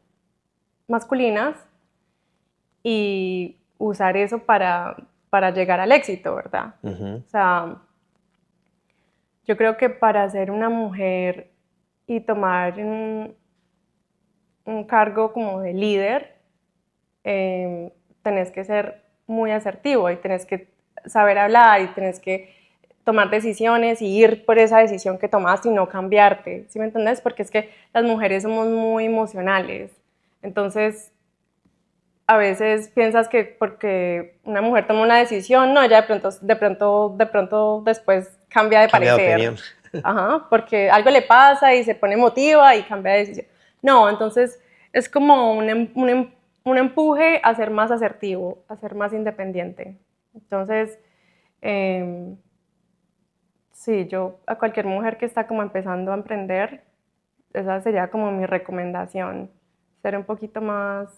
masculinas y usar eso para llegar al éxito, ¿verdad? ujú. O sea, yo creo que para ser una mujer y tomar un cargo como de líder, tenés que ser muy asertivo y tenés que saber hablar y tenés que tomar decisiones y ir por esa decisión que tomaste y no cambiarte, ¿sí me entendés? Porque es que las mujeres somos muy emocionales, entonces a veces piensas que porque una mujer toma una decisión, no, ella de pronto después cambia de Cambia de parecer. opinión. Ajá, porque algo le pasa y se pone emotiva y cambia de decisión. No, entonces es como un empuje a ser más asertivo, a ser más independiente. Entonces, eh, sí, yo a cualquier mujer que está como empezando a emprender, esa sería como mi recomendación, ser un poquito más,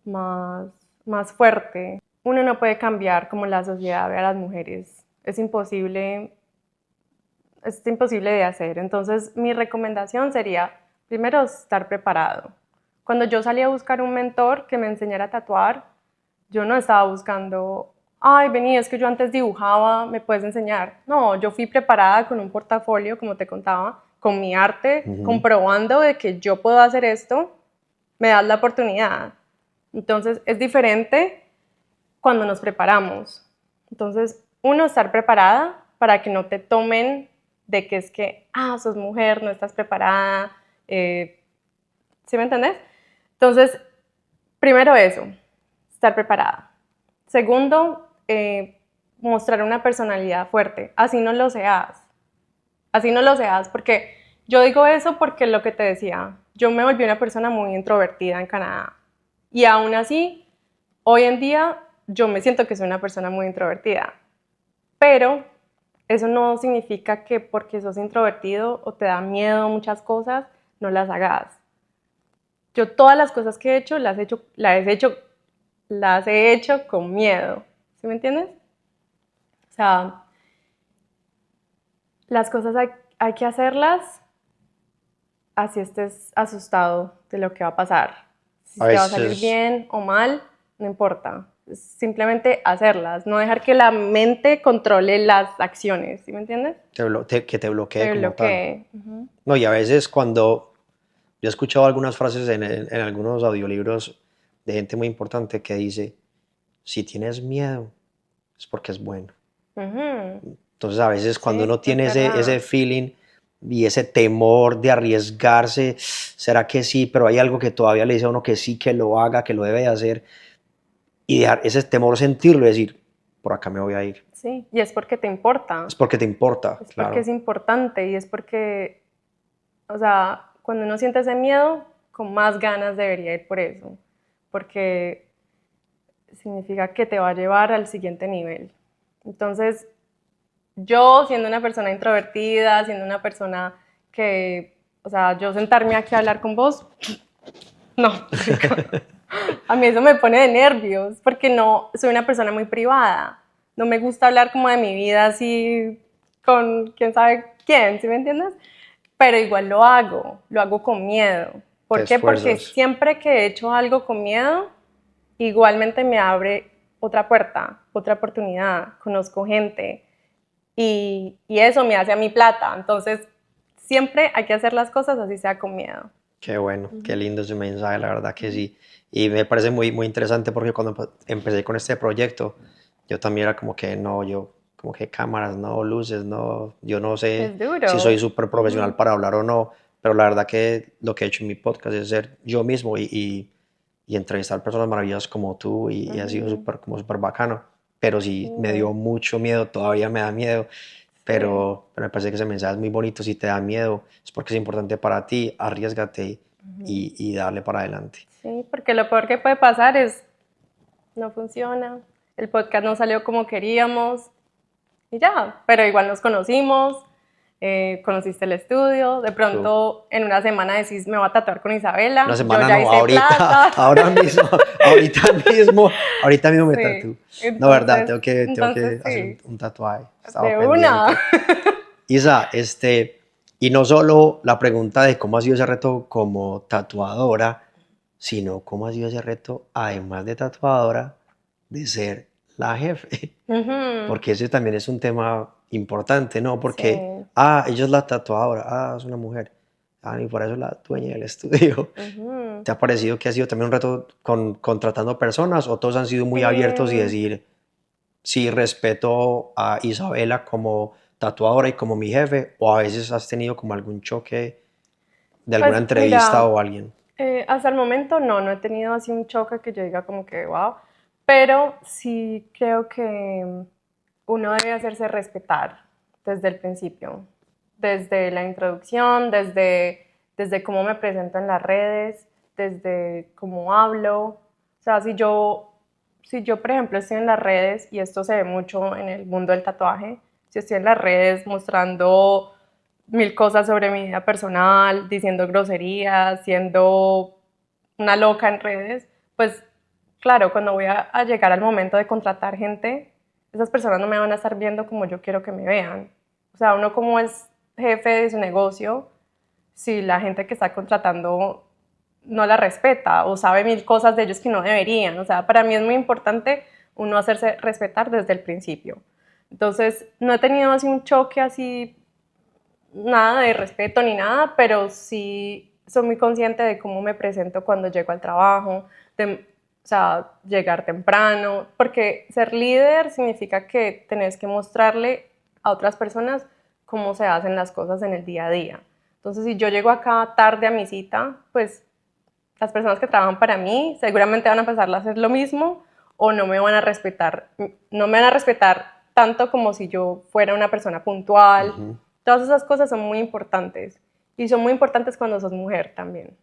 más fuerte. Uno no puede cambiar como la sociedad ve a las mujeres. Es imposible de hacer. Entonces, mi recomendación sería, primero, estar preparado. Cuando yo salí a buscar un mentor que me enseñara a tatuar, yo no estaba buscando, ay, vení, es que yo antes dibujaba, ¿me puedes enseñar? No, yo fui preparada con un portafolio, como te contaba, con mi arte, Ujú. comprobando de que yo puedo hacer esto, me das la oportunidad. Entonces, es diferente cuando nos preparamos. Entonces, uno, estar preparada para que no te tomen de que es que, sos mujer, no estás preparada, ¿sí me entendés? Entonces, primero eso, estar preparada. Segundo, mostrar una personalidad fuerte, así no lo seas, así no lo seas, porque yo digo eso porque lo que te decía, yo me volví una persona muy introvertida en Canadá y aún así, hoy en día yo me siento que soy una persona muy introvertida, pero eso no significa que porque sos introvertido o te da miedo muchas cosas, no las hagas. Yo todas las cosas que he hecho las he hecho con miedo. ¿Sí me entiendes? O sea, las cosas hay que hacerlas así estés asustado de lo que va a pasar. Si A te va a salir veces bien o mal, no importa. Es simplemente hacerlas, no dejar que la mente controle las acciones. ¿Sí me entiendes? que te bloquee Pero como lo tal. que... Uh-huh. No, y a veces cuando yo he escuchado algunas frases en algunos audiolibros de gente muy importante que dice, si tienes miedo, es porque es bueno. Uh-huh. Entonces a veces cuando Sí, uno es tiene ese verdad. feeling y ese temor de arriesgarse, ¿será que sí? Pero hay algo que todavía le dice a uno que sí, que lo haga, que lo debe de hacer y dejar ese temor sentirlo y decir, por acá me voy a ir. Sí, y es porque te importa. Es porque te importa, Es porque es claro. importante y es porque, o sea, cuando uno siente ese miedo, con más ganas debería ir por eso. Porque significa que te va a llevar al siguiente nivel. Entonces, yo siendo una persona introvertida, siendo una persona que, o sea, yo sentarme aquí a hablar con vos, no, a mí eso me pone de nervios, porque no, soy una persona muy privada, no me gusta hablar como de mi vida así con quién sabe quién, ¿sí me entiendes? Pero igual lo hago con miedo. Te ¿Por qué? Porque esfuerzas. siempre que he hecho algo con miedo, igualmente me abre otra puerta, otra oportunidad, conozco gente y eso me hace a mí plata. Entonces, siempre hay que hacer las cosas así sea con miedo. Qué bueno, qué lindo ese mensaje, la verdad que sí. Y me parece muy, muy interesante porque cuando empecé con este proyecto, yo también era como que no, yo como que cámaras, no, luces, no, yo no sé Es si soy duro. súper profesional Ujú. para hablar o no, pero la verdad que lo que he hecho en mi podcast es ser yo mismo y entrevistar personas maravillosas como tú y ha sido Ujú. súper, como súper bacano. Pero sí, me dio Sí, mucho miedo, todavía me da miedo, sí. pero me parece que ese mensaje es muy bonito. Si te da miedo, es porque es importante para ti, arriesgate y darle para adelante. Sí, porque lo peor que puede pasar es no funciona, el podcast no salió como queríamos y ya, pero igual nos conocimos, conociste el estudio, de Su- pronto en una semana decís me voy a tatuar con Una Isabela, yo semana ya no, hice ahorita, plata. ahorita mismo me Sí, tatúo. No, verdad, entonces, tengo entonces que hacer sí, un tatuaje, estaba de una. pendiente. Isa, y no solo la pregunta de cómo ha sido ese reto como tatuadora, sino cómo ha sido ese reto, además de tatuadora, de ser la jefe. Ujú. Porque ese también es un tema importante, ¿no? Sí, Porque, ella es la tatuadora, es una mujer. contratan y por eso es la dueña del estudio. Ujú. ¿Te ha parecido que ha sido también un reto contratando personas o todos han sido muy abiertos y Em, decir, sí, respeto a Isabela como tatuadora y como mi jefe, o a veces has tenido como algún choque de alguna pues entrevista mira, o alguien? hasta el momento no he tenido así un choque que yo diga como que wow, pero sí creo que uno debe hacerse respetar desde el principio, desde la introducción, desde cómo me presento en las redes, desde cómo hablo. O sea, si yo, por ejemplo, estoy en las redes, y esto se ve mucho en el mundo del tatuaje, si estoy en las redes mostrando mil cosas sobre mi vida personal, diciendo groserías, siendo una loca en redes, pues claro, cuando voy a llegar al momento de contratar gente, esas personas no me van a estar viendo como yo quiero que me vean. O sea, uno como es jefe de su negocio, si la gente que está contratando no la respeta o sabe mil cosas de ellos que no deberían. O sea, para mí es muy importante uno hacerse respetar desde el principio. Entonces, no he tenido así un choque así, nada de respeto ni nada, pero sí soy muy consciente de cómo me presento cuando llego al trabajo, o sea, llegar temprano, porque ser líder significa que tenés que mostrarle a otras personas cómo se hacen las cosas en el día a día. Entonces, si yo llego acá tarde a mi cita, pues las personas que trabajan para mí seguramente van a empezar a hacer lo mismo o no me van a respetar, no me van a respetar tanto como si yo fuera una persona puntual. Ujú. Todas esas cosas son muy importantes y son muy importantes cuando sos mujer también.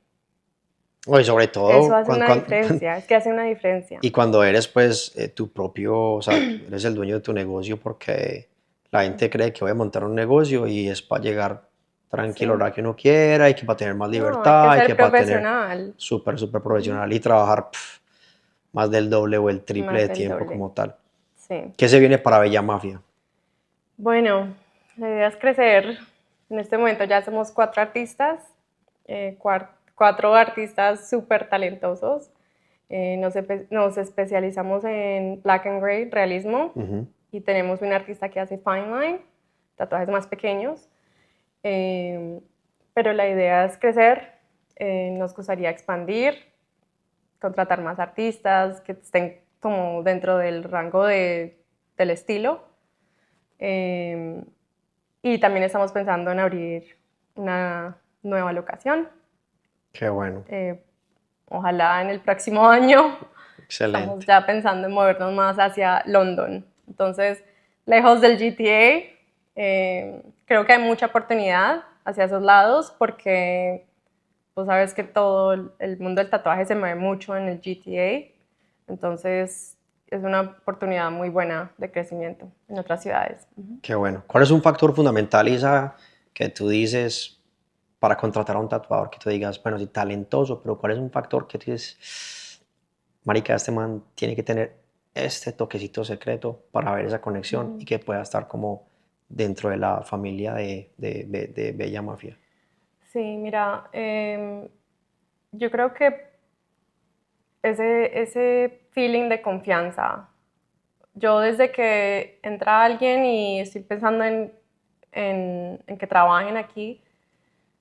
O y sobre Eso todo hace una diferencia, es que hace una diferencia. y cuando eres pues tu propio, o sea, eres el dueño de tu negocio porque la gente cree que voy a montar un negocio y es para llegar tranquilo a la Sí, hora que uno quiera y que para tener más no, hay que libertad y ser que para tener profesional. súper, súper profesional y trabajar más del doble o el triple Más de del tiempo doble. como tal. Sí. ¿Qué se viene para Bella Mafia? Bueno, la idea es crecer. En este momento ya somos cuatro artistas, cuatro artistas súper talentosos. Nos especializamos en black and gray, realismo, Ujú. y tenemos un artista que hace fine line, tatuajes más pequeños. Eh, pero la idea es crecer, nos gustaría expandir, contratar más artistas que estén como dentro del rango del estilo. Eh, y también estamos pensando en abrir una nueva locación. Qué bueno, Eh, Ojalá en el próximo año. Estamos excelente. ya pensando en movernos más hacia London. Entonces, lejos del GTA, creo que hay mucha oportunidad hacia esos lados porque vos sabes que todo el mundo del tatuaje se mueve mucho en el GTA. Entonces, es una oportunidad muy buena de crecimiento en otras ciudades. Qué bueno. ¿Cuál es un factor fundamental, Isa, que tú dices para contratar a un tatuador? Que tú digas, bueno, sí, talentoso, pero ¿cuál es un factor que tú dices, marica, este man tiene que tener este toquecito secreto para ver esa conexión y que pueda estar como dentro de la familia de Bella Mafia? Sí, mira, yo creo que ese feeling de confianza. Yo desde que entra alguien y estoy pensando en que trabajen aquí,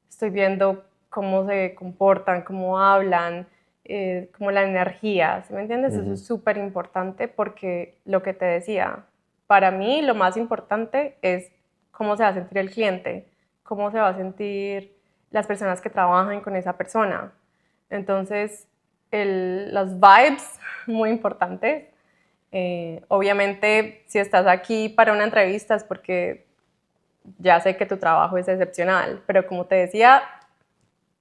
estoy viendo cómo se comportan, cómo hablan, como la energía, ¿sí me entiendes? Eso Ujú. es súper importante porque lo que te decía, para mí lo más importante es cómo se va a sentir el cliente, cómo se va a sentir las personas que trabajan con esa persona. Entonces, los vibes, muy importantes. Obviamente, si estás aquí para una entrevista es porque ya sé que tu trabajo es excepcional, pero como te decía,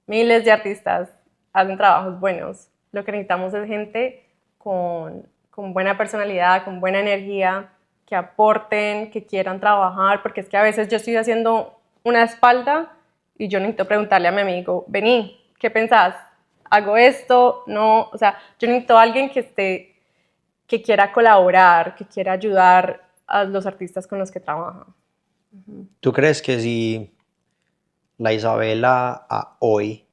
miles de artistas hacen trabajos buenos. Lo que necesitamos es gente con buena personalidad, con buena energía, que aporten, que quieran trabajar, porque es que a veces yo estoy haciendo una espalda y yo necesito preguntarle a mi amigo, vení, ¿qué pensás? ¿Hago esto? No, o sea, yo necesito a alguien que quiera colaborar, que quiera ayudar a los artistas con los que trabaja. ¿Tú crees que si la Isabela a hoy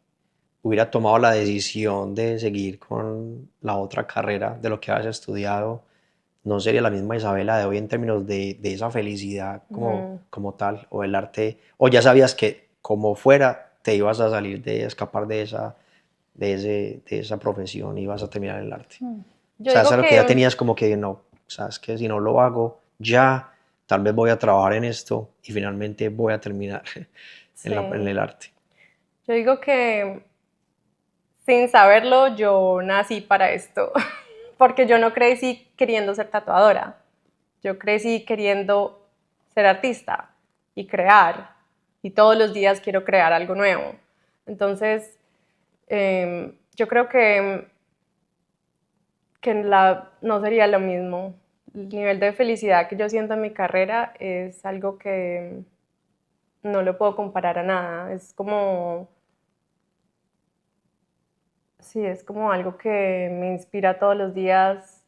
hubiera tomado la decisión de seguir con la otra carrera de lo que habías estudiado, no sería la misma Isabela de hoy en términos de esa felicidad como, Ujú. como tal, o el arte, o ya sabías que como fuera te ibas a salir de escapar de esa profesión y ibas a terminar el arte? O Yo sea, eso digo es lo que ya que tenías como que no, sabes que si no lo hago ya, tal vez voy a trabajar en esto y finalmente voy a terminar en sí, el arte. yo digo que sin saberlo yo nací para esto, porque yo no crecí queriendo ser tatuadora, yo crecí queriendo ser artista y crear, y todos los días quiero crear algo nuevo. Entonces, yo creo que no sería lo mismo. El nivel de felicidad que yo siento en mi carrera es algo que no lo puedo comparar a nada. Es como, sí, es como algo que me inspira todos los días.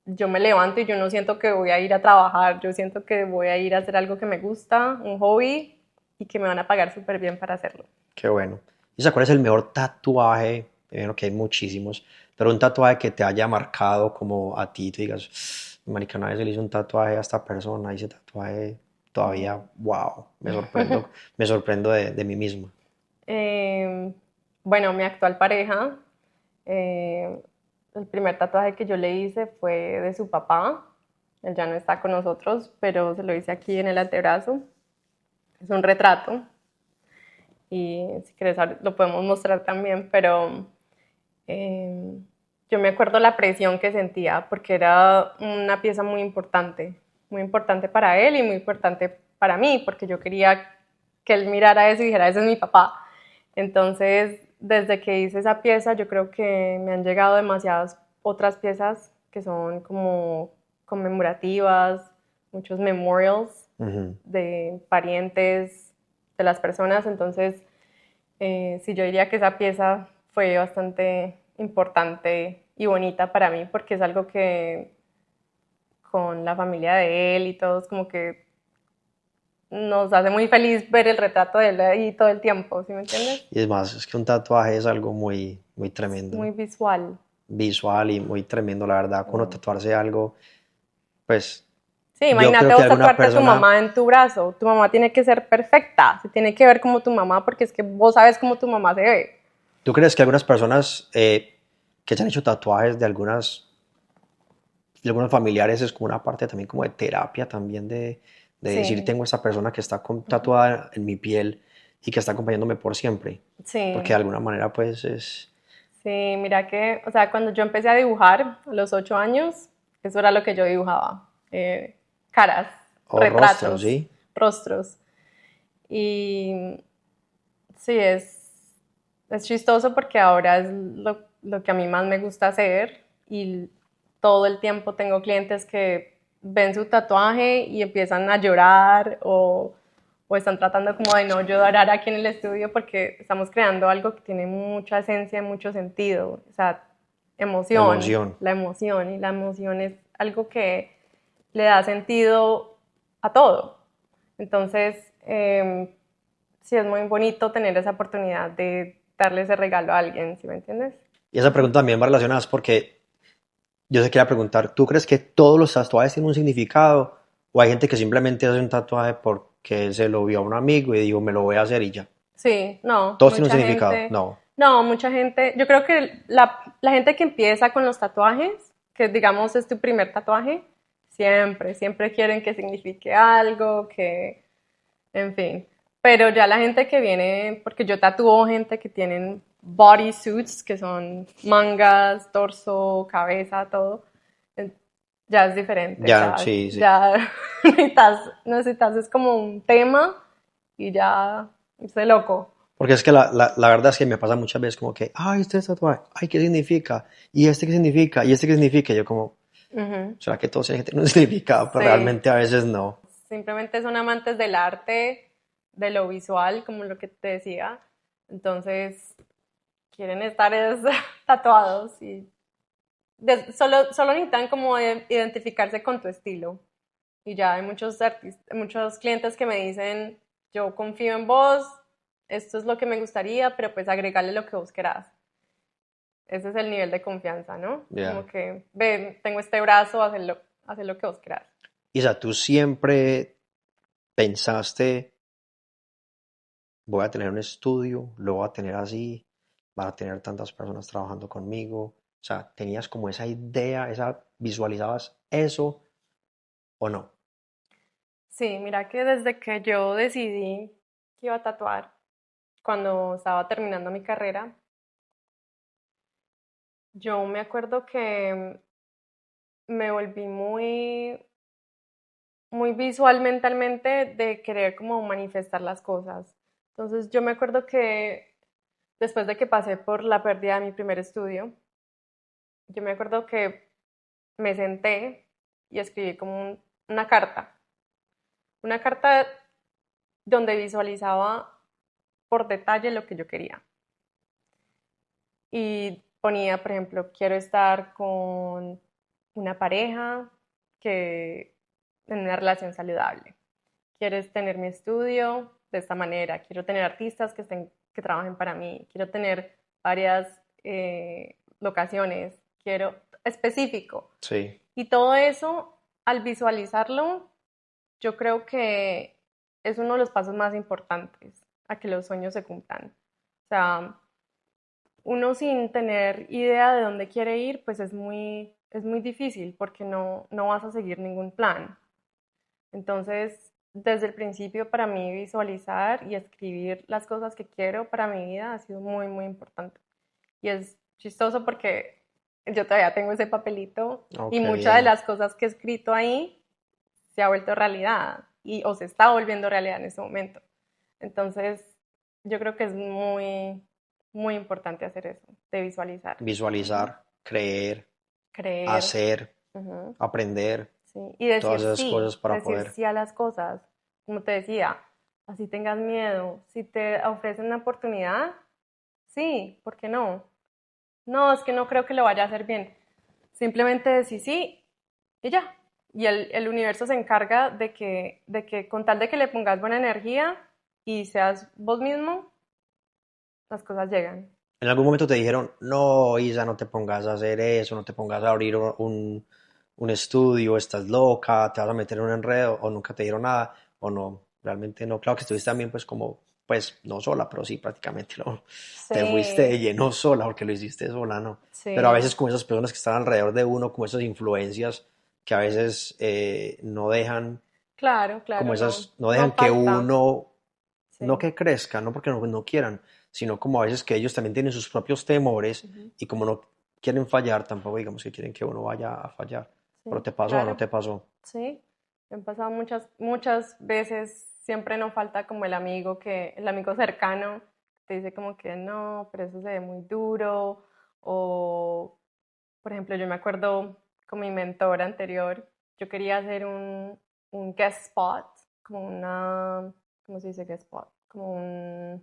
Yo me levanto y yo no siento que voy a ir a trabajar, yo siento que voy a ir a hacer algo que me gusta, un hobby, y que me van a pagar súper bien para hacerlo. Qué bueno. ¿Y cuál es el mejor tatuaje? Bueno, que hay muchísimos, pero un tatuaje que te haya marcado como a ti, tú digas, marica, una vez le hice un tatuaje a esta persona, y ese tatuaje todavía, wow, me sorprendo de mí misma. Eh, bueno, mi actual pareja, eh, el primer tatuaje que yo le hice fue de su papá. Él ya no está con nosotros, pero se lo hice aquí en el antebrazo. Es un retrato y si quieres lo podemos mostrar también, pero eh, yo me acuerdo la presión que sentía porque era una pieza muy importante para él y muy importante para mí, porque yo quería que él mirara eso y dijera, ese es mi papá. Entonces, desde que hice esa pieza, yo creo que me han llegado demasiadas otras piezas que son como conmemorativas, muchos memorials Ujú. de parientes de las personas. Entonces, sí, yo diría que esa pieza fue bastante importante y bonita para mí porque es algo que con la familia de él y todos como que nos hace muy feliz ver el retrato de él ahí todo el tiempo, ¿sí me entiendes? Y es más, es que un tatuaje es algo muy, muy Es tremendo, muy visual. visual y muy tremendo, la verdad, cuando Mm. tatuarse algo, pues Sí, yo creo imagínate que vos alguna tatuarte a tu persona, mamá en tu brazo. Tu mamá tiene que ser perfecta, se tiene que ver como tu mamá porque es que vos sabes cómo tu mamá se ve. ¿tú crees que algunas personas que se han hecho tatuajes de algunos familiares es como una parte también como de terapia también de decir Sí, tengo esta persona que está tatuada en mi piel y que está acompañándome por siempre? Porque de sí. alguna manera pues es Sí, mira que, o sea, cuando yo empecé a dibujar a los 8 años, eso era lo que yo dibujaba. Caras, o rostro, retratos, ¿sí? rostros. Y sí, es chistoso porque ahora es lo que a mí más me gusta hacer y todo el tiempo tengo clientes que ven su tatuaje y empiezan a llorar o están tratando como de no llorar aquí en el estudio porque estamos creando algo que tiene mucha esencia y mucho sentido, o sea, La emoción, emoción. la emoción y la emoción es algo que le da sentido a todo. Entonces, sí es muy bonito tener esa oportunidad de darle ese regalo a alguien, ¿sí me entiendes? Y esa pregunta también va relacionada es porque yo se quería preguntar, ¿tú crees que todos los tatuajes tienen un significado o hay gente que simplemente hace un tatuaje porque se lo vio a un amigo y dijo me lo voy a hacer y ya? Sí, no, ¿Todos tienen un mucha significado? gente, No. no, mucha gente, yo creo que la gente que empieza con los tatuajes, que digamos es tu primer tatuaje, siempre quieren que signifique algo, que, en fin. Pero ya la gente que viene, porque yo tatúo gente que tienen bodysuits, que son mangas, torso, cabeza, todo, eh, ya es diferente, Ya, sí, sí. ya necesitas, es como un tema y ya, estoy loco. Porque es que la verdad es que me pasa muchas veces como que, ay, este tatuaje, ay, ¿qué significa? ¿Y este qué significa? ¿Y este qué significa? Y yo como, Ujú. ¿será que todos tienen que tener un significado? Pero Sí, realmente a veces no. simplemente son amantes del arte, de lo visual, como lo que te decía. Entonces, quieren estar tatuados y solo necesitan como identificarse con tu estilo. Y ya hay muchos artistas, muchos clientes que me dicen, yo confío en vos, esto es lo que me gustaría, pero pues agregarle lo que vos querás. Ese es el nivel de confianza, ¿no? Ya. Como que, ven, tengo este brazo, haz lo que vos querás. Isa, ¿tú siempre pensaste voy a tener un estudio, lo voy a tener así, van a tener tantas personas trabajando conmigo. O sea, ¿tenías como esa idea, visualizabas eso o no? Sí, mira que desde que yo decidí que iba a tatuar, cuando estaba terminando mi carrera, yo me acuerdo que me volví muy visual mentalmente de querer como manifestar las cosas. Entonces yo me acuerdo que después de que pasé por la pérdida de mi primer estudio, yo me acuerdo que me senté y escribí como una carta donde visualizaba por detalle lo que yo quería. Y ponía, por ejemplo, quiero estar con una pareja que en una relación saludable. Quieres tener mi estudio de esta manera. Quiero tener artistas que trabajen para mí. Quiero tener varias locaciones. Quiero específico. Sí, Y todo eso, al visualizarlo, yo creo que es uno de los pasos más importantes a que los sueños se cumplan. O sea, uno sin tener idea de dónde quiere ir, pues es muy difícil porque no vas a seguir ningún plan. Entonces, desde el principio para mí visualizar y escribir las cosas que quiero para mi vida ha sido muy importante. Y es chistoso porque yo todavía tengo ese papelito oh, y qué muchas de bien. las cosas que he escrito ahí se ha vuelto realidad o se está volviendo realidad en este momento. Entonces, yo creo que es muy importante hacer eso, de visualizar. Ujú. Visualizar, creer, Creer. hacer, Ujú. aprender, Sí. Y todas esas cosas para decir poder. sí a las cosas. Como te decía, así tengas miedo. Si te ofrecen una oportunidad, sí, ¿por qué no? No, es que no creo que lo vaya a hacer bien. Simplemente decís sí y ya. Y el universo se encarga de que con tal de que le pongas buena energía y seas vos mismo, las cosas llegan. En algún momento te dijeron, no, Isa, no te pongas a hacer eso, no te pongas a abrir un estudio, estás loca, te vas a meter en un enredo, o nunca te dijeron nada, o no, realmente no. Claro que estuviste también, pues, como, pues, no sola, pero sí, prácticamente no. Te fuiste Sí, de lleno sola, porque lo hiciste sola, ¿no? Pero a sí, veces, como esas personas que están alrededor de uno, como esas influencias que a veces no dejan, claro, como claro, esas, no no dejan que falta. uno no Sí. que crezcan, no porque no quieran, sino como a veces que ellos también tienen sus propios temores Ujú. y como no quieren fallar, tampoco digamos que quieren que uno vaya a fallar. ¿Pero Sí, te pasó o no claro, te pasó? sí. Me han pasado muchas veces, siempre no falta como el amigo cercano, que te dice como que no, pero eso se ve muy duro. O, por ejemplo, yo me acuerdo con mi mentor anterior, yo quería hacer un guest spot, ¿cómo se dice guest spot? Mm,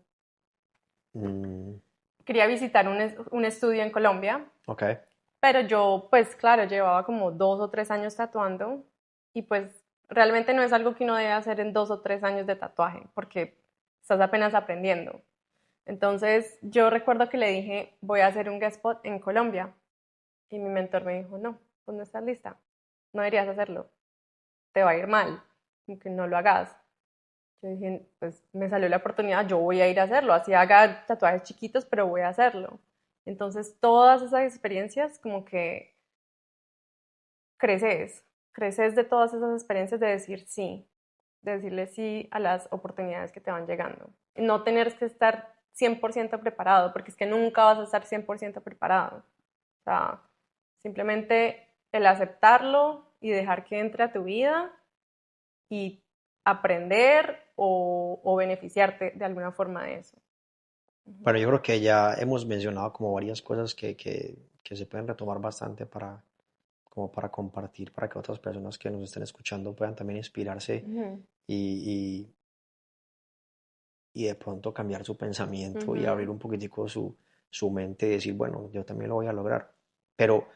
Quería visitar un estudio en Colombia. ok. Pero yo, pues claro, llevaba como 2 o 3 años tatuando y pues realmente no es algo que uno debe hacer en 2 o 3 años de tatuaje porque estás apenas aprendiendo. Entonces yo recuerdo que le dije, voy a hacer un guest spot en Colombia y mi mentor me dijo, no, pues no estás lista, no deberías hacerlo, te va a ir mal, como que no lo hagas. Yo dije, pues me salió la oportunidad, yo voy a ir a hacerlo, así haga tatuajes chiquitos, pero voy a hacerlo. Entonces todas esas experiencias como que creces, creces de todas esas experiencias de decirle sí a las oportunidades que te van llegando. No tener que estar 100% preparado, porque es que nunca vas a estar 100% preparado. O sea, simplemente el aceptarlo y dejar que entre a tu vida y aprender o beneficiarte de alguna forma de eso. Bueno, yo creo que ya hemos mencionado como varias cosas que se pueden retomar bastante para, como para compartir, para que otras personas que nos estén escuchando puedan también inspirarse Ujú, y, y de pronto cambiar su pensamiento y abrir ujú, un poquitico su mente y decir, bueno, yo también lo voy a lograr. Pero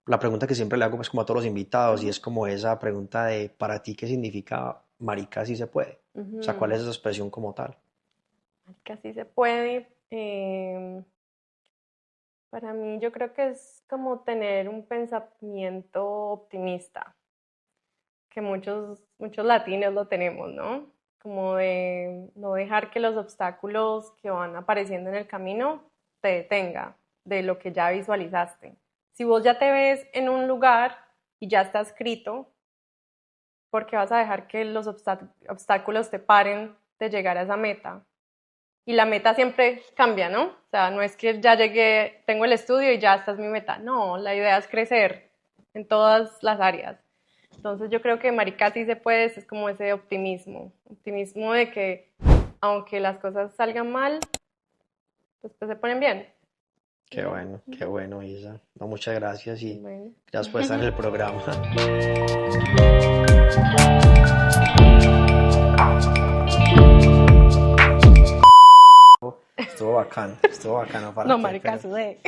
la pregunta que siempre le hago pues como a todos los invitados y ujú, es como esa pregunta de, ¿para ti qué significa marica si se puede? O sea, ¿cuál ujú. es esa expresión como tal? Que así se puede. Para mí yo creo que es como tener un pensamiento optimista, que muchos latinos lo tenemos, ¿no? como de no dejar que los obstáculos que van apareciendo en el camino te detenga de lo que ya visualizaste. Si vos ya te ves en un lugar y ya está escrito, ¿por qué vas a dejar que los obstáculos te paren de llegar a esa meta? Y la meta siempre cambia, ¿no? O sea, no es que ya llegué, tengo el estudio y ya esta es mi meta. No, la idea es crecer en todas las áreas. Entonces yo creo que marica sí se puede, es como ese optimismo de que aunque las cosas salgan mal, después se ponen bien. Qué bueno, Isa. No, muchas gracias y Bueno. gracias por estar en el programa. Estuvo bacano para No, que, marica, pero sudé.